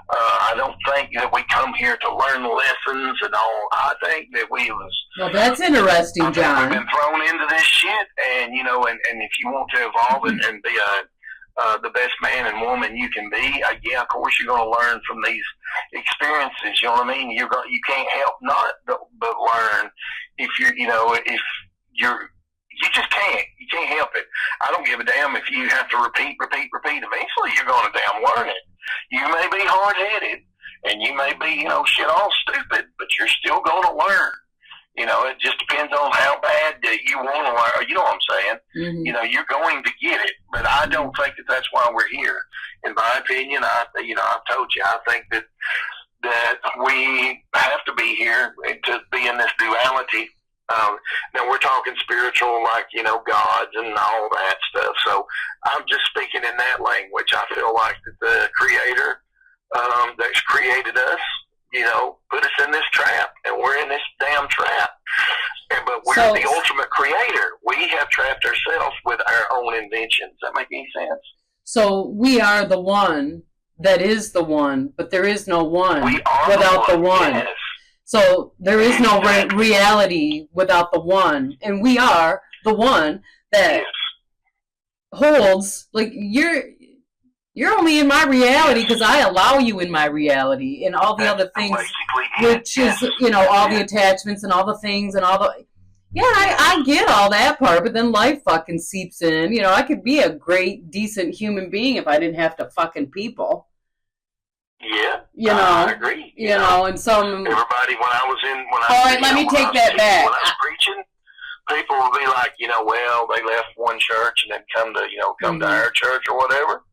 I don't think that we come here to learn lessons and all. I think that we was... Well, that's interesting, John. We've been thrown into this shit, and, and if you want to evolve and be the best man and woman you can be, of course you're going to learn from these experiences. You know what I mean? You can't help but learn if you just can't. You can't help it. I don't give a damn if you have to repeat. Eventually you're going to damn learn it. You may be hard-headed and you may be, shit all stupid, but you're still going to learn. It just depends on how bad you want to learn. You know what I'm saying? Mm-hmm. You're going to get it, but I don't think that that's why we're here. In my opinion, I've told you, I think that we have to be here to be in this duality. Now we're talking spiritual, like, gods and all that stuff. So I'm just speaking in that language. I feel like that the Creator that's created us, put us in this trap, and we're in this damn trap. But we're the ultimate creator. We have trapped ourselves with our own inventions. Does that make any sense? So we are the one that is the one, but there is no one without the one. Yes. So there is no reality without the one, and we are the one that holds, like, You're only in my reality because I allow you in my reality, and all the other things, which is, you know, all the attachments and all the things and all the. Yeah, I get all that part, but then life fucking seeps in. You know, I could be a great, decent human being if I didn't have to fucking people. Yeah, you know, I agree. You know, and some everybody all right, let me take that back. When I was preaching, people would be like, you know, well, they left one church and then come to our church or whatever,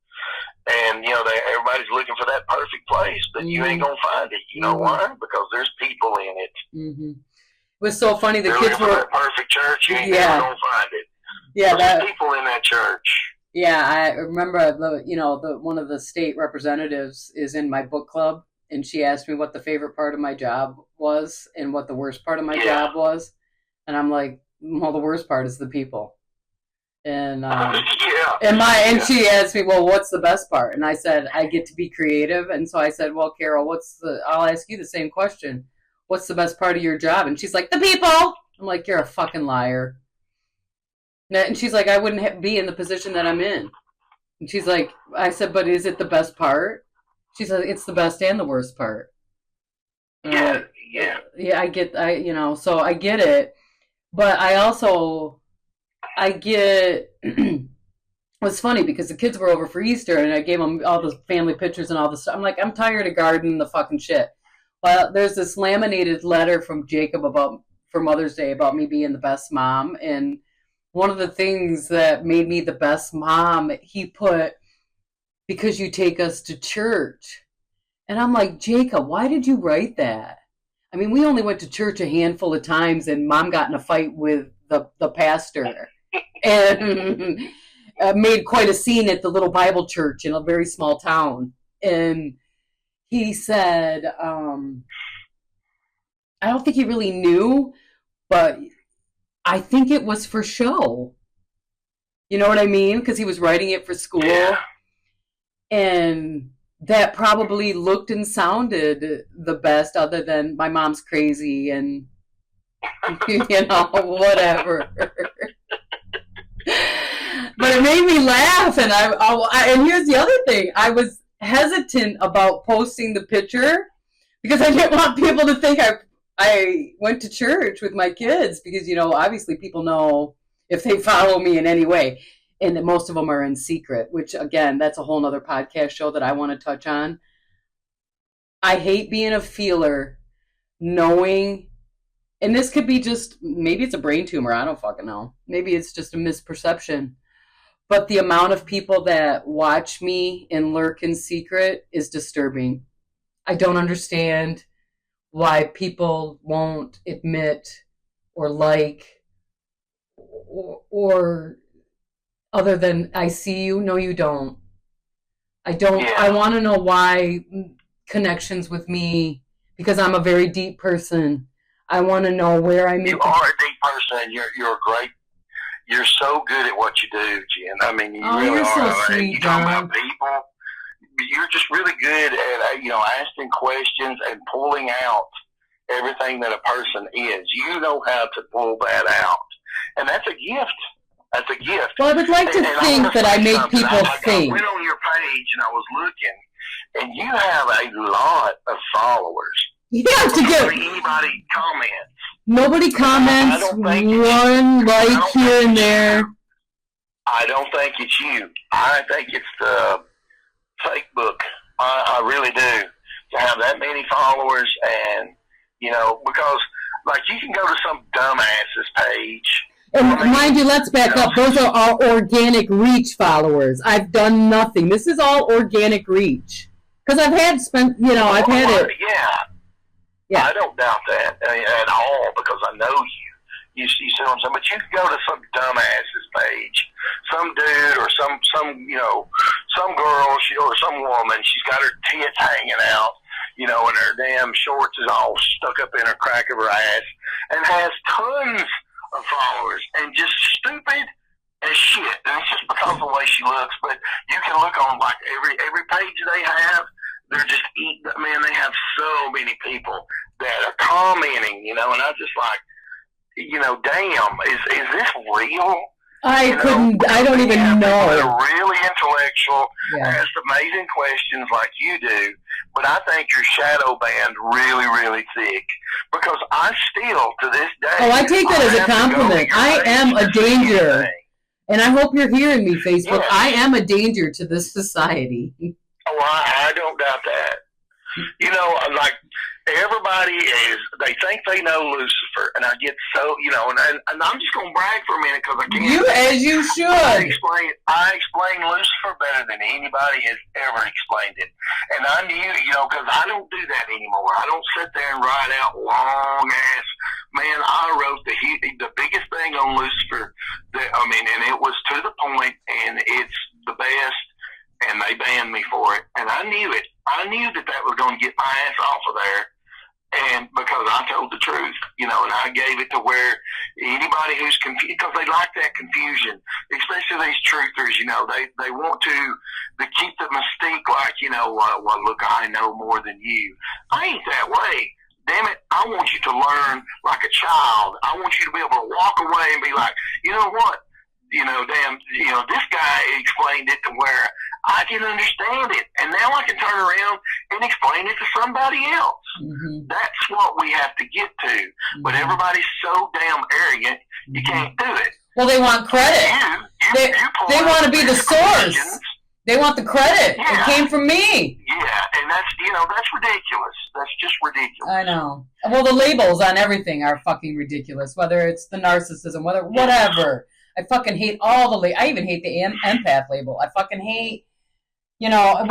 and you know, everybody's looking for that perfect place, but you ain't gonna find it. You know why? Because there's people in it. It was so funny. The They're kids looking were for that perfect church. You ain't never gonna find it. Yeah, there's people in that church. Yeah, I remember one of the state representatives is in my book club, and she asked me what the favorite part of my job was and what the worst part of my job was, and I'm like, well, the worst part is the people, and and she asked me, well, what's the best part? And I said, I get to be creative, and so I said, well, Carol, I'll ask you the same question. What's the best part of your job? And she's like, the people. I'm like, you're a fucking liar. And she's like, I wouldn't be in the position that I'm in. And she's like, I said, but is it the best part? She said, it's the best and the worst part. Yeah. So I get it. But I get, it was funny because the kids were over for Easter and I gave them all the family pictures and all the stuff. I'm like, I'm tired of gardening the fucking shit. Well, there's this laminated letter from Jacob for Mother's Day about me being the best mom, and one of the things that made me the best mom, he put, because you take us to church. And I'm like, Jacob, why did you write that? I mean, we only went to church a handful of times and Mom got in a fight with the pastor and made quite a scene at the little Bible church in a very small town. And he said, I don't think he really knew, but I think it was for show. You know what I mean? Because he was writing it for school. Yeah. And that probably looked and sounded the best, other than my mom's crazy and, whatever. But it made me laugh. And and here's the other thing. I was hesitant about posting the picture because I didn't want people to think I went to church with my kids because, obviously people know if they follow me in any way, and that most of them are in secret, which, again, that's a whole nother podcast show that I want to touch on. I hate being a feeler, knowing, and this could be just, maybe it's a brain tumor, I don't fucking know. Maybe it's just a misperception. But the amount of people that watch me and lurk in secret is disturbing. I don't understand why people won't admit or or other than I see you. No, you don't. I don't. Yeah. I want to know why connections with me, because I'm a very deep person. I want to know where I meet. You are a deep person. You're great. You're so good at what you do, Jen. I mean, you really you're are. So sweet, you talk about people. You're just really good at asking questions and pulling out everything that a person is. You know how to pull that out, and that's a gift. That's a gift. Well, I would like to think that I make people think. I went on your page and I was looking, and you have a lot of followers. You have to get anybody comments. Nobody comments. One like here and there. I don't think it's you. I think it's the Facebook. I really do. To have that many followers, and because like you can go to some dumbass's page. And mind you, let's back up. Those are all organic reach followers. I've done nothing. This is all organic reach. Because I've had I've had it. Yeah. I don't doubt that at all, because I know you. You see what I'm saying? But you can go to some dumbass's page, some dude or some girl or some woman. She's got her tits hanging out, and her damn shorts is all stuck up in her crack of her ass, and has tons of followers, and just stupid as shit. And it's just because of the way she looks. But you can look on like every page they have. They're just they have so many people that are commenting, and I just like, damn, is this real? I don't even know. They're really intellectual, ask amazing questions like you do, but I think your shadow band really, really thick, because I still, to this day... Oh, I take that as a compliment. I am a danger. And I hope you're hearing me, Facebook. Yes. I am a danger to this society. Oh, I don't doubt that. You know, like, everybody they think they know Lucifer, and I get so, you know, and I'm just going to brag for a minute because I can't. As you should. I explain Lucifer better than anybody has ever explained it. And I knew, you know, because I don't do that anymore. I don't sit there and write out long ass, man, I wrote the biggest thing on Lucifer, and it was to the point, and it's the best. And they banned me for it, and I knew it. I knew that was going to get my ass off of there, and because I told the truth, you know, and I gave it to where anybody who's confused, because they like that confusion, especially these truthers, you know, they want to keep the mystique, like, you know, well, look, I know more than you. I ain't that way. Damn it, I want you to learn like a child. I want you to be able to walk away and be like, you know what? You know, this guy explained it to where I can understand it, and now I can turn around and explain it to somebody else. Mm-hmm. That's what we have to get to. Mm-hmm. But everybody's so damn arrogant, you can't do it. Well, they want credit. They want to be the source. They want the credit. Yeah. It came from me. Yeah, and that's ridiculous. That's just ridiculous. I know. Well, the labels on everything are fucking ridiculous, whether it's the narcissism, whatever. I fucking hate all the I even hate the empath label. I fucking hate, you know, I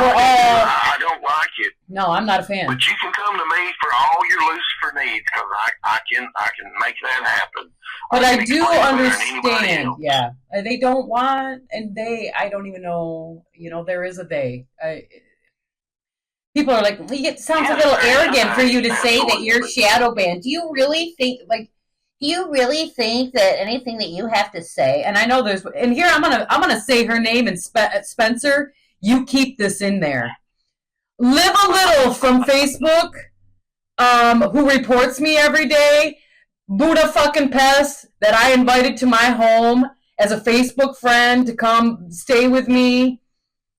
don't like it. No, I'm not a fan. But you can come to me for all your Lucifer needs, because I can make that happen. But I do understand. Yeah. They don't want, and I don't even know, you know, there is a they. People are like, it sounds a little arrogant for you to say that you're shadow banned. Do you really think, that anything that you have to say, and I know there's, and here I'm gonna say her name, and Spencer, you keep this in there. Live a Little from Facebook, who reports me every day, Buddha fucking Pest, that I invited to my home as a Facebook friend to come stay with me,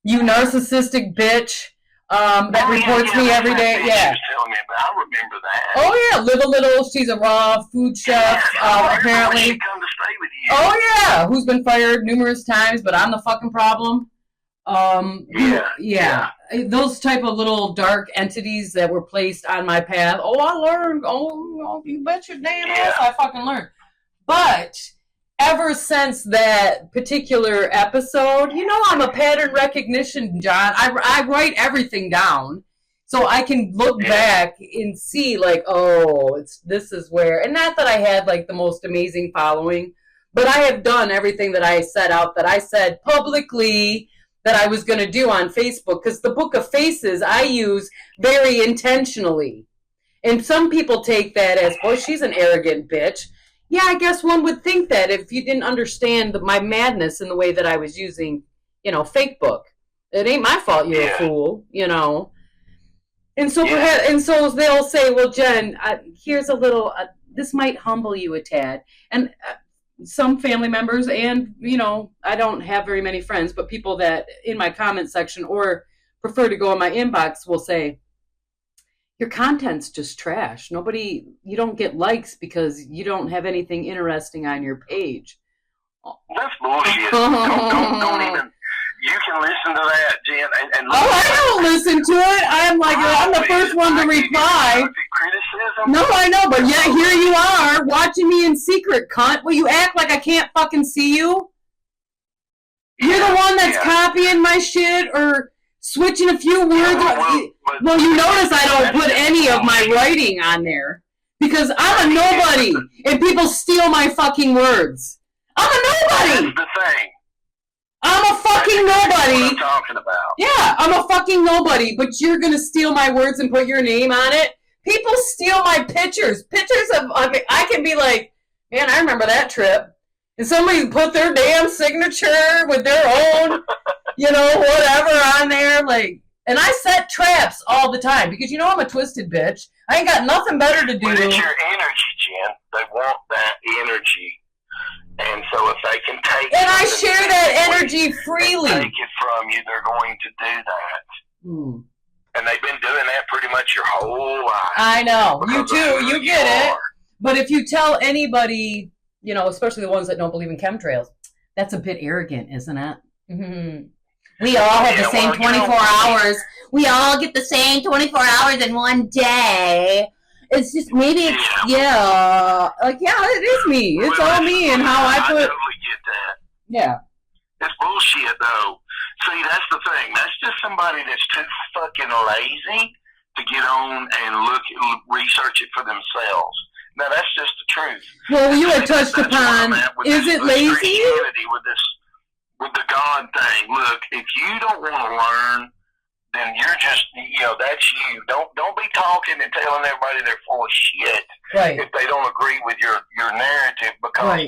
you narcissistic bitch. That reports me every day. Yeah. I remember that. Oh yeah, Live a Little. She's a raw food chef. Apparently. She come to stay with you. Oh yeah, who's been fired numerous times, but I'm the fucking problem. Yeah. Those type of little dark entities that were placed on my path. Oh, I learned. Oh, you bet your damn ass I fucking learned. But ever since that particular episode, you know, I'm a pattern recognition, John. I write everything down so I can look back and see, like, oh, this is where, and not that I had like the most amazing following, but I have done everything that I set out, that I said publicly that I was going to do on Facebook, because the Book of Faces I use very intentionally. And some people take that as, boy, she's an arrogant bitch. Yeah, I guess one would think that if you didn't understand my madness in the way that I was using, you know, fake book. It ain't my fault you're a fool, you know. And so so they'll say, well, Jen, here's a little, this might humble you a tad. And some family members, and, you know, I don't have very many friends, but people that in my comment section or prefer to go in my inbox will say, your content's just trash. You don't get likes because you don't have anything interesting on your page. That's bullshit. don't even. You can listen to that, Jen. I don't listen to it. I'm the first one to reply. Criticism. No, I know, but yet here you are watching me in secret, cunt. Will you act like I can't fucking see you? You're the one that's copying my shit or switching a few words. Well, you notice I don't put any of my writing on there because I'm a nobody, and people steal my fucking words. I'm a nobody. That's the thing. I'm a fucking nobody. What I'm talking about. Yeah, I'm a fucking nobody, but you're gonna steal my words and put your name on it. People steal my pictures. Pictures of, I can be like, man, I remember that trip. And somebody put their damn signature with their own, you know, whatever on there. Like, and I set traps all the time because, you know, I'm a twisted bitch. I ain't got nothing better to do. But it's your energy, Jen. They want that energy. And so if they can take and energy freely. take it from you, they're going to do that. Mm. And they've been doing that pretty much your whole life. I know. You too. You get it. Are. But if you tell anybody, you know, especially the ones that don't believe in chemtrails, that's a bit arrogant, isn't it? Mm-hmm. We all have the same 24 hours. We all get the same 24 hours in one day. It's just, maybe it's, like, it is me. It's all me and how I put. I totally get that. Yeah. It's bullshit, though. See, that's the thing. That's just somebody that's too fucking lazy to get on and research it for themselves. Now, that's just the truth. Well, you had touched upon, is it lazy? With the God thing. Look, if you don't want to learn, then you're just, that's you. Don't be talking and telling everybody they're full of shit. Right. If they don't agree with your narrative, because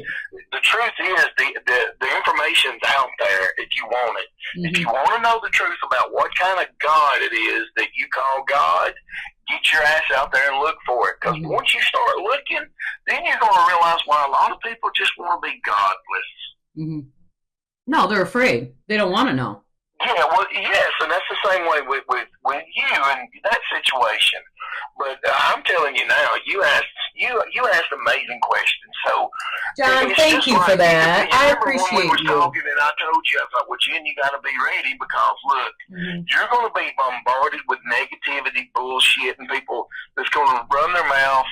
the truth is the information's out there if you want it. Mm-hmm. If you want to know the truth about what kind of God it is that you call God, get your ass out there and look for it. Because once you start looking, then you're going to realize why a lot of people just want to be godless. Mm-hmm. No, they're afraid. They don't want to know. Yeah, well, yes, and that's the same way with you in that situation. But I'm telling you now, you asked amazing questions. So, John, thank you for that. I appreciate you. Talking and I told you, I thought, well, Jen, you got to be ready because look, you're going to be bombarded with negativity, bullshit, and people that's going to run their mouth.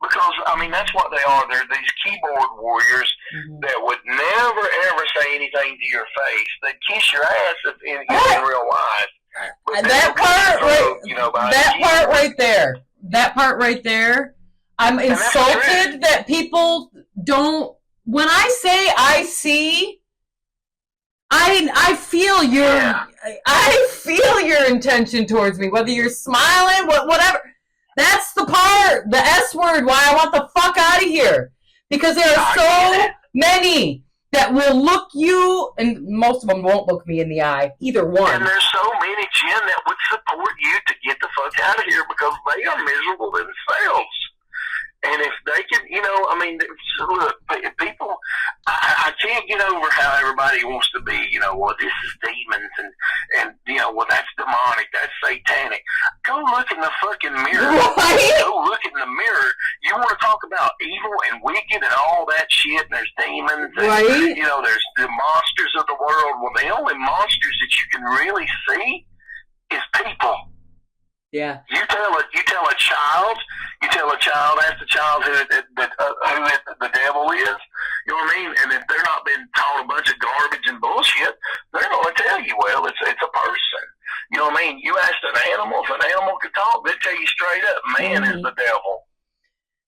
Because, I mean, that's what they are. They're these keyboard warriors that would never, ever say anything to your face. They'd kiss your ass in real life. But that part right there, I'm insulted that people don't, when I say I see, I feel your intention towards me, whether you're smiling, whatever. That's the part, the S word, why I want the fuck out of here. Because there are so many that will look you, and most of them won't look me in the eye, either one. And there's so many, Jen, that would support you to get the fuck out of here because they are miserable themselves. And if they can, look, people, I can't get over how everybody wants to be, well, this is demons and well, that's demonic, that's satanic. Go look in the fucking mirror. Right? Go look in the mirror. You want to talk about evil and wicked and all that shit, and there's demons and, right? There's the monsters of the world. Well, the only monsters that you can really see is people. Yeah. You tell a child, ask the child who the devil is. You know what I mean? And if they're not being taught a bunch of garbage and bullshit, they're going to tell you, well, it's a person. You know what I mean? You ask an animal, if an animal could talk, they'll tell you straight up, man is the devil.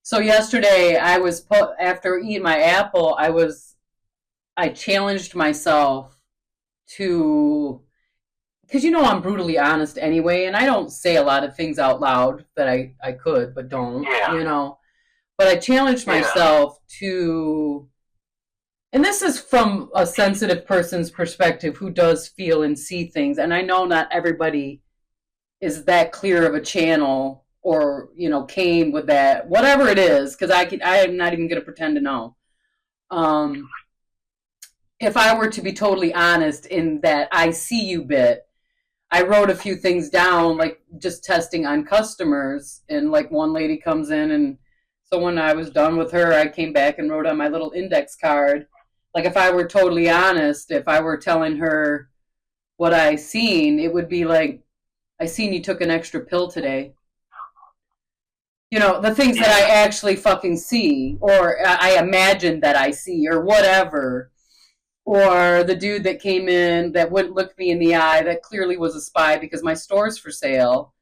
So yesterday, after eating my apple, I challenged myself to, because I'm brutally honest anyway, and I don't say a lot of things out loud that I could, but don't, But I challenged myself to, and this is from a sensitive person's perspective who does feel and see things, and I know not everybody is that clear of a channel or, came with that, whatever it is, because I am not even going to pretend to know. If I were to be totally honest in that I see you bit, I wrote a few things down, like just testing on customers, and like one lady comes in, and so when I was done with her, I came back and wrote on my little index card, like if I were totally honest, if I were telling her what I seen, it would be like, I seen you took an extra pill today. The things that I actually fucking see, or I imagine that I see, or whatever. Or the dude that came in that wouldn't look me in the eye, that clearly was a spy because my store's for sale.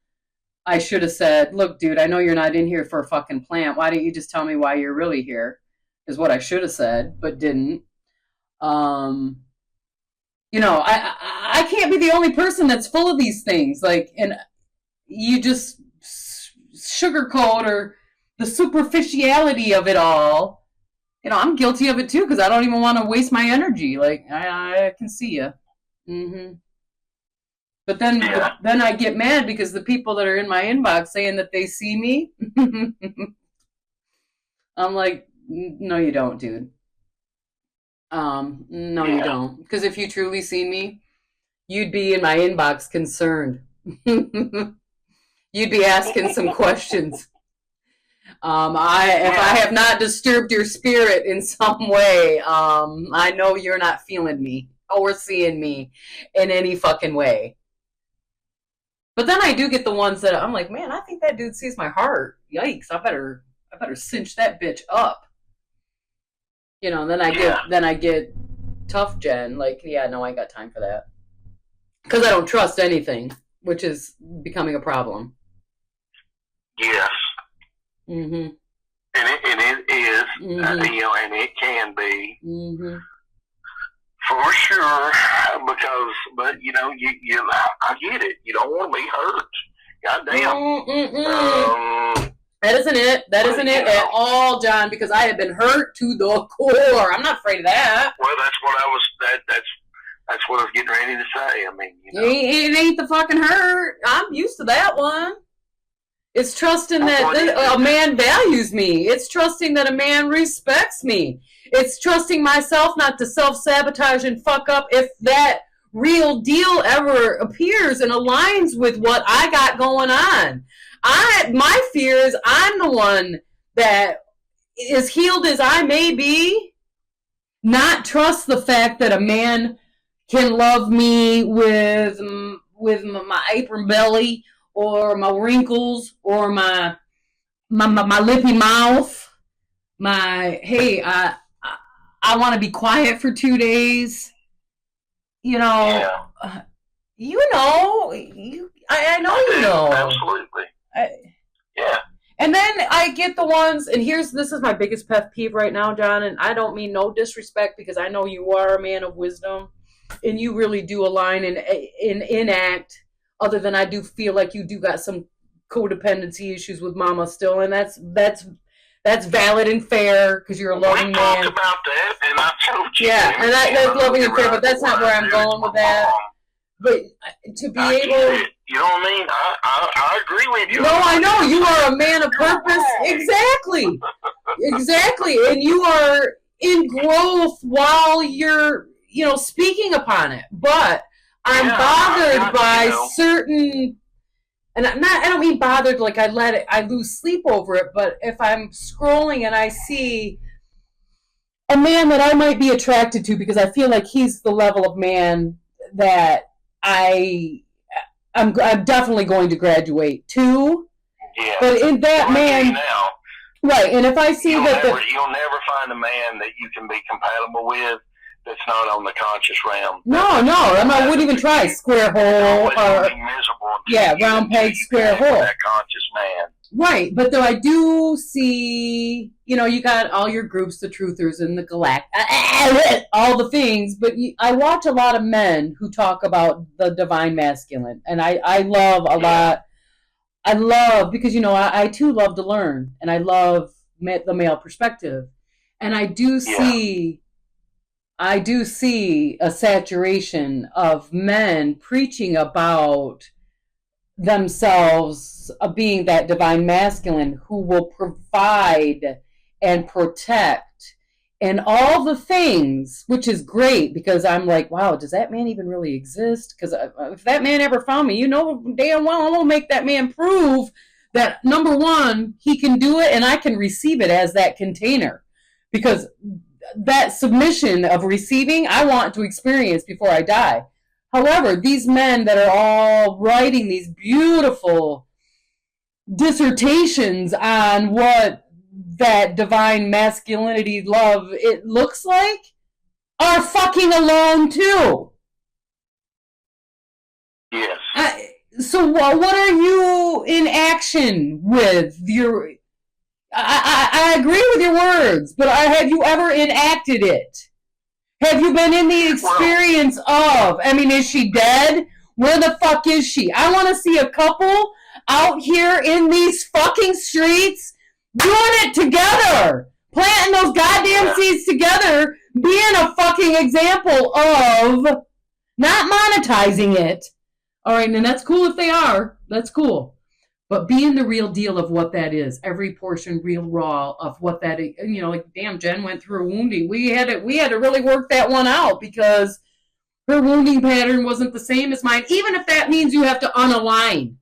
I should have said, look, dude, I know you're not in here for a fucking plant. Why don't you just tell me why you're really here? Is what I should have said, but didn't. I can't be the only person that's full of these things. And you just sugarcoat or the superficiality of it all. I'm guilty of it too because I don't even want to waste my energy. Like I can see you, but then I get mad because the people that are in my inbox saying that they see me, I'm like, no, you don't, dude. No, you don't. Because if you truly see me, you'd be in my inbox concerned. You'd be asking some questions. If I have not disturbed your spirit in some way, I know you're not feeling me or seeing me in any fucking way. But then I do get the ones that I'm like, man, I think that dude sees my heart. Yikes! I better cinch that bitch up. You know, then I get tough Jen. Like, yeah, no, I ain't got time for that. Because I don't trust anything, which is becoming a problem. Yes. Mm-hmm. And it is, and it can be. Mm-hmm. For sure, but I get it. You don't want to be hurt. Goddamn. That isn't it. That isn't it at all, John. Because I have been hurt to the core. I'm not afraid of that. Well, that's what I was. That's what I was getting ready to say. I mean, it ain't the fucking hurt. I'm used to that one. It's trusting that a man values me. It's trusting that a man respects me. It's trusting myself not to self-sabotage and fuck up if that real deal ever appears and aligns with what I got going on. My fear is I'm the one that, as healed as I may be, not trust the fact that a man can love me with my apron belly, or my wrinkles, or my lippy mouth. Hey, I want to be quiet for 2 days. You know, I know you know. Absolutely. Yeah. And then I get the ones, and this is my biggest pet peeve right now, John, and I don't mean no disrespect, because I know you are a man of wisdom, and you really do align and enact. Other than I do feel like you do got some codependency issues with Mama still, and that's valid and fair because you're a loving man. We talked about that, and I told you. Yeah, and that's loving and fair, but that's not where I'm going with that. But to be able, you know what I mean? I agree with you. No, I know you are a man of purpose. Exactly, and you are in growth while you're speaking upon it, but. I'm bothered by certain, and I don't mean bothered like I lose sleep over it, but if I'm scrolling and I see a man that I might be attracted to because I feel like he's the level of man that I'm definitely going to graduate to. Yeah. But in that man, right, and if I see you'll that you'll never find a man that you can be compatible with that's not on the conscious realm. No, I wouldn't even try square hole or round peg, square hole. That conscious man. Right, but though I do see, you got all your groups, the truthers and the all the things, but I watch a lot of men who talk about the divine masculine, and I love a lot. I love, because, I too love to learn, and I love the male perspective, and I do see a saturation of men preaching about themselves being that divine masculine who will provide and protect and all the things, which is great, because I'm like, wow, does that man even really exist? Because if that man ever found me, damn well I will make that man prove that, number one, he can do it and I can receive it as that container. Because that submission of receiving, I want to experience before I die. However, these men that are all writing these beautiful dissertations on what that divine masculinity love it looks like are fucking alone too. Yes. So what are you in action with your... I agree with your words, but have you ever enacted it? Have you been in the experience of, is she dead? Where the fuck is she? I want to see a couple out here in these fucking streets doing it together. Planting those goddamn seeds together, being a fucking example of not monetizing it. All right, and that's cool if they are. That's cool. But being the real deal of what that is, every portion real raw of what that is, like damn, Jen went through a wounding. We had to really work that one out because her wounding pattern wasn't the same as mine. Even if that means you have to unalign,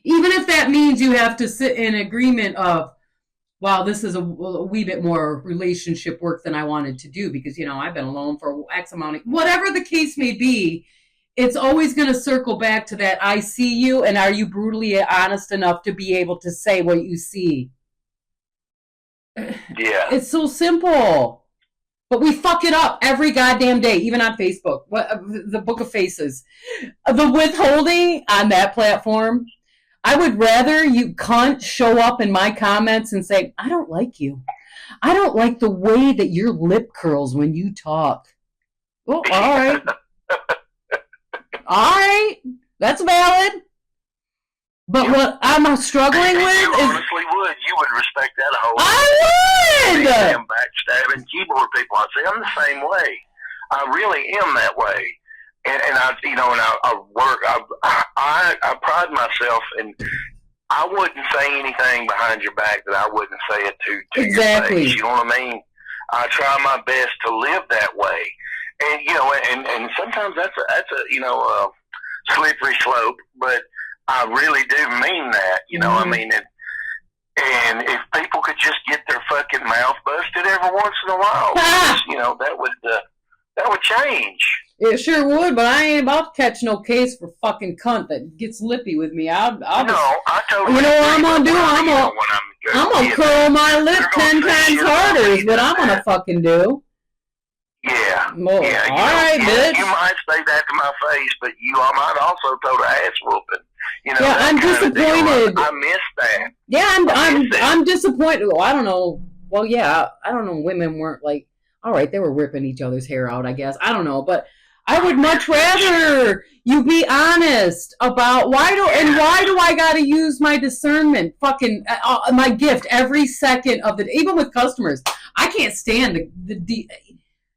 even if that means you have to sit in agreement of, wow, this is a wee bit more relationship work than I wanted to do because I've been alone for X amount of whatever the case may be. It's always going to circle back to that I see you, and are you brutally honest enough to be able to say what you see? Yeah. It's so simple. But we fuck it up every goddamn day, even on Facebook. The Book of Faces. The withholding on that platform, I would rather you cunt show up in my comments and say, I don't like you. I don't like the way that your lip curls when you talk. Well, all right. All right, that's valid. But what I'm struggling with you is... honestly would. You would respect that a whole lot. I would! Damn backstabbing keyboard people. I say, I'm the same way. I really am that way. And I work. I pride myself in... I wouldn't say anything behind your back that I wouldn't say it to exactly. your face. You know what I mean? I try my best to live that way. And and sometimes that's a slippery slope, but I really do mean that. I mean it. And if people could just get their fucking mouth busted every once in a while, that would change. It sure would, but I ain't about to catch no case for fucking cunt that gets lippy with me. I totally. You know what I'm gonna do? I'm gonna curl my lip 10 times harder. Is what I'm gonna fucking do. Yeah. Well, yeah. All right, bitch. You might say that to my face, but I might also throw the ass whooping. Yeah, I'm disappointed. I miss that. Yeah, I'm disappointed. Well, I don't know. Well, yeah, I don't know. Women weren't like, all right, they were ripping each other's hair out, I guess. I don't know, but I would much rather you be honest about why do I got to use my discernment, fucking my gift every second of the day, even with customers. I can't stand the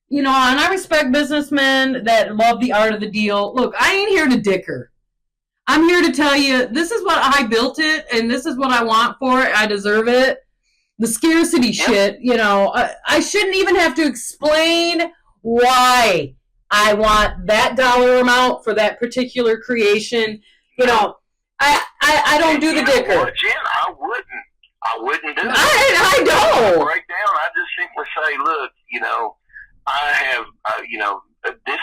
and I respect businessmen that love the art of the deal. Look, I ain't here to dicker. I'm here to tell you, this is what I built it, and this is what I want for it. I deserve it. The scarcity shit, I shouldn't even have to explain why I want that dollar amount for that particular creation. I don't do the dicker. What, Jen? I wouldn't do it. I don't. Break down. I just simply say, look, I have, this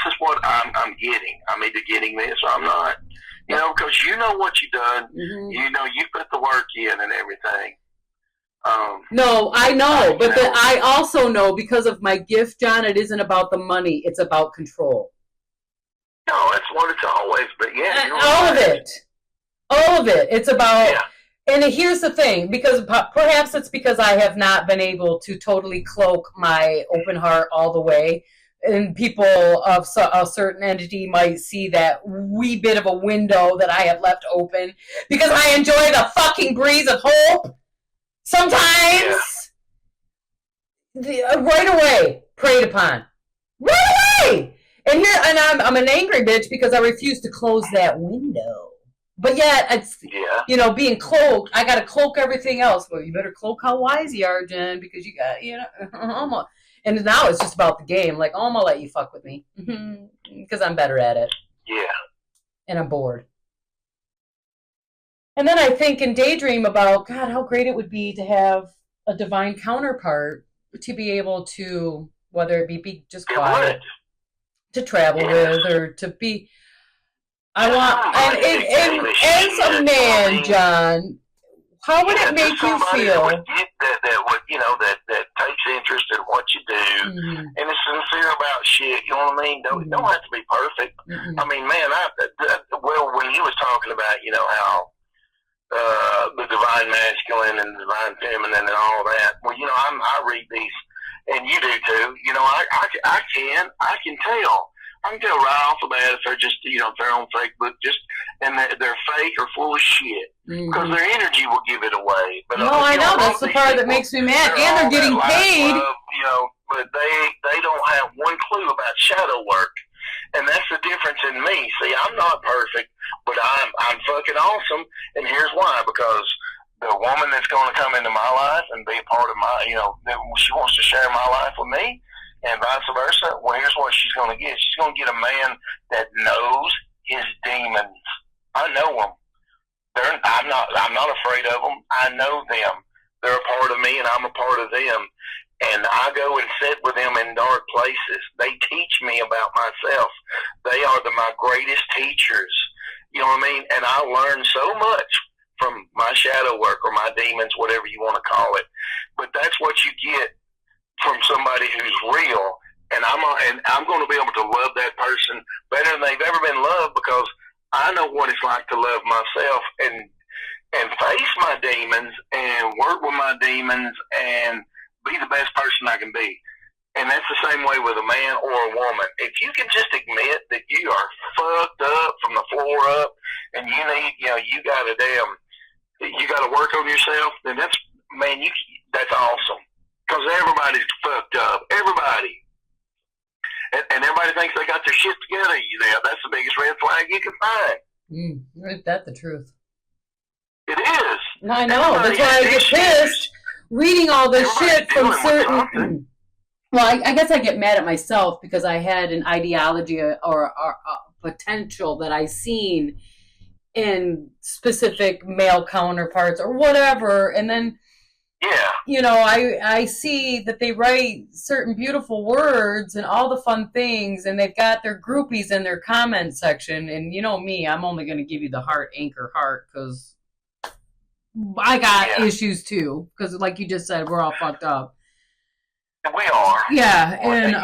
is what I'm getting. I'm either getting this or I'm not. Because you know what you've done. Mm-hmm. You put the work in and everything. No, I know, but I also know because of my gift, John, it isn't about the money. It's about control. No, that's what it's always, but yeah. All of it. It's about... Yeah. And here's the thing, because perhaps it's because I have not been able to totally cloak my open heart all the way, and people of a certain entity might see that wee bit of a window that I have left open, because I enjoy the fucking breeze of hope. Sometimes, right away, preyed upon. Right away! And I'm an angry bitch because I refuse to close that window. But yet, it's, being cloaked, I got to cloak everything else. Well, you better cloak how wise you are, Jen, because you got, and now it's just about the game. Like, I'm going to let you fuck with me because I'm better at it. Yeah. And I'm bored. And then I think and daydream about, God, how great it would be to have a divine counterpart to be able to, whether it be just quiet, to travel with, or to be... I want, and as a man, John, how would it make you feel? That takes interest in what you do, and is sincere about shit. You know what I mean? Don't have to be perfect. I mean, man, when you was talking about, how the divine masculine and the divine feminine and all that. Well, I read these, and you do too. I can tell. I can tell right off the bat if they're just, if they're on Facebook, and they're fake or full of shit. Because their energy will give it away. But, I know. That's the part that makes me mad. And they're getting paid. Love, but they don't have one clue about shadow work. And that's the difference in me. See, I'm not perfect, but I'm fucking awesome. And here's why: because the woman that's going to come into my life and be a part of my, she wants to share my life with me, and vice versa. Well, here's what she's going to get. She's going to get a man that knows his demons. I know them. I'm not afraid of them. I know them. They're a part of me, and I'm a part of them. And I go and sit with them in dark places. They teach me about myself. They are my greatest teachers. You know what I mean? And I learn so much from my shadow work or my demons, whatever you want to call it. But that's what you get from somebody who's real. And I'm going to be able to love that person better than they've ever been loved, because I know what it's like to love myself and face my demons and work with my demons and be the best person I can be. And that's the same way with a man or a woman. If you can just admit that you are fucked up from the floor up and you need, you got to work on yourself, then that's awesome. Because everybody's fucked up. Everybody. And everybody thinks they got their shit together. That's the biggest red flag you can find. Isn't that the truth? It is. I know. That's why I get pissed reading all this shit from certain. Well, I guess I get mad at myself because I had an ideology or a potential that I seen in specific male counterparts or whatever, and then I see that they write certain beautiful words and all the fun things, and they've got their groupies in their comment section. And you know me, I'm only going to give you the anchor heart, because I got issues too. Because like you just said, we're all fucked up. We are. Yeah, and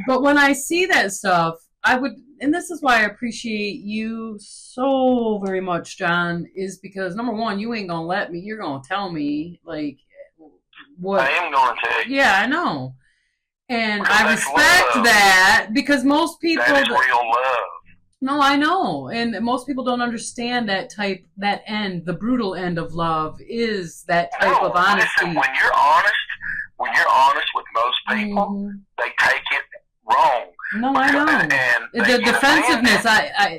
but when I see that stuff, I would, and this is why I appreciate you so very much, John, is because number one, you ain't gonna let me. You're gonna tell me like what. I am gonna tell you. Yeah, I know, and I respect that, because most people. That is real love. No, I know, and most people don't understand that end, the brutal end of love is that type of honesty. Listen, when you're honest with most people, they take it wrong. No, I know. And the defensiveness,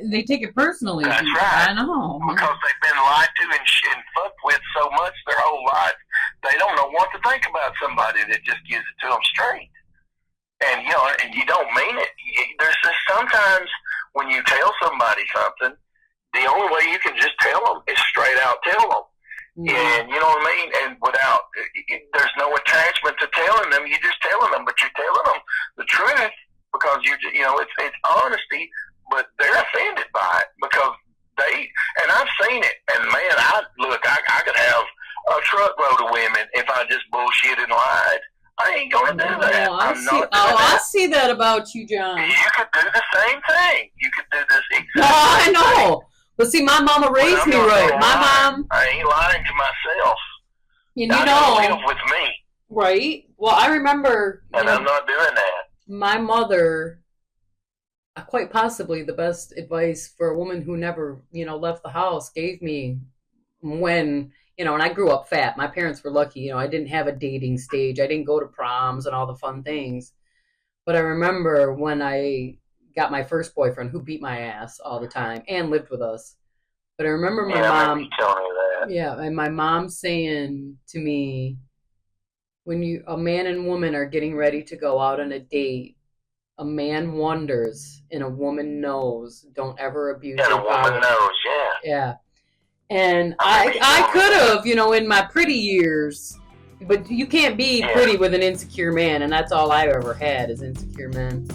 they take it personally. That's right. I know. Because they've been lied to and fucked with so much their whole life, they don't know what to think about somebody that just gives it to them straight. And, and you don't mean it. There's just sometimes when you tell somebody something, the only way you can just tell them is straight out tell them. And you know what I mean? And there's no attachment to telling them. You're just telling them, but you're telling them the truth because it's honesty. But they're offended by it because and I've seen it. And man, I could have a truckload of women if I just bullshit and lied. I ain't gonna do that. I see that about you, John. You could do the same thing. You could do this exactly. I know. But see, my mama raised me right. My mom. I ain't lying to myself. And live with me. Right. Well, I remember. And I'm not doing that. My mother, quite possibly the best advice for a woman who never, left the house, gave me when, and I grew up fat. My parents were lucky. I didn't have a dating stage. I didn't go to proms and all the fun things. But I remember when I got my first boyfriend who beat my ass all the time and lived with us. But I remember my mom telling me that. Yeah, and my mom saying to me, when a man and woman are getting ready to go out on a date, a man wonders and a woman knows. Don't ever abuse your power. Yeah, a woman knows, Yeah. And I could have, in my pretty years, but you can't be pretty with an insecure man, and that's all I ever had is insecure men.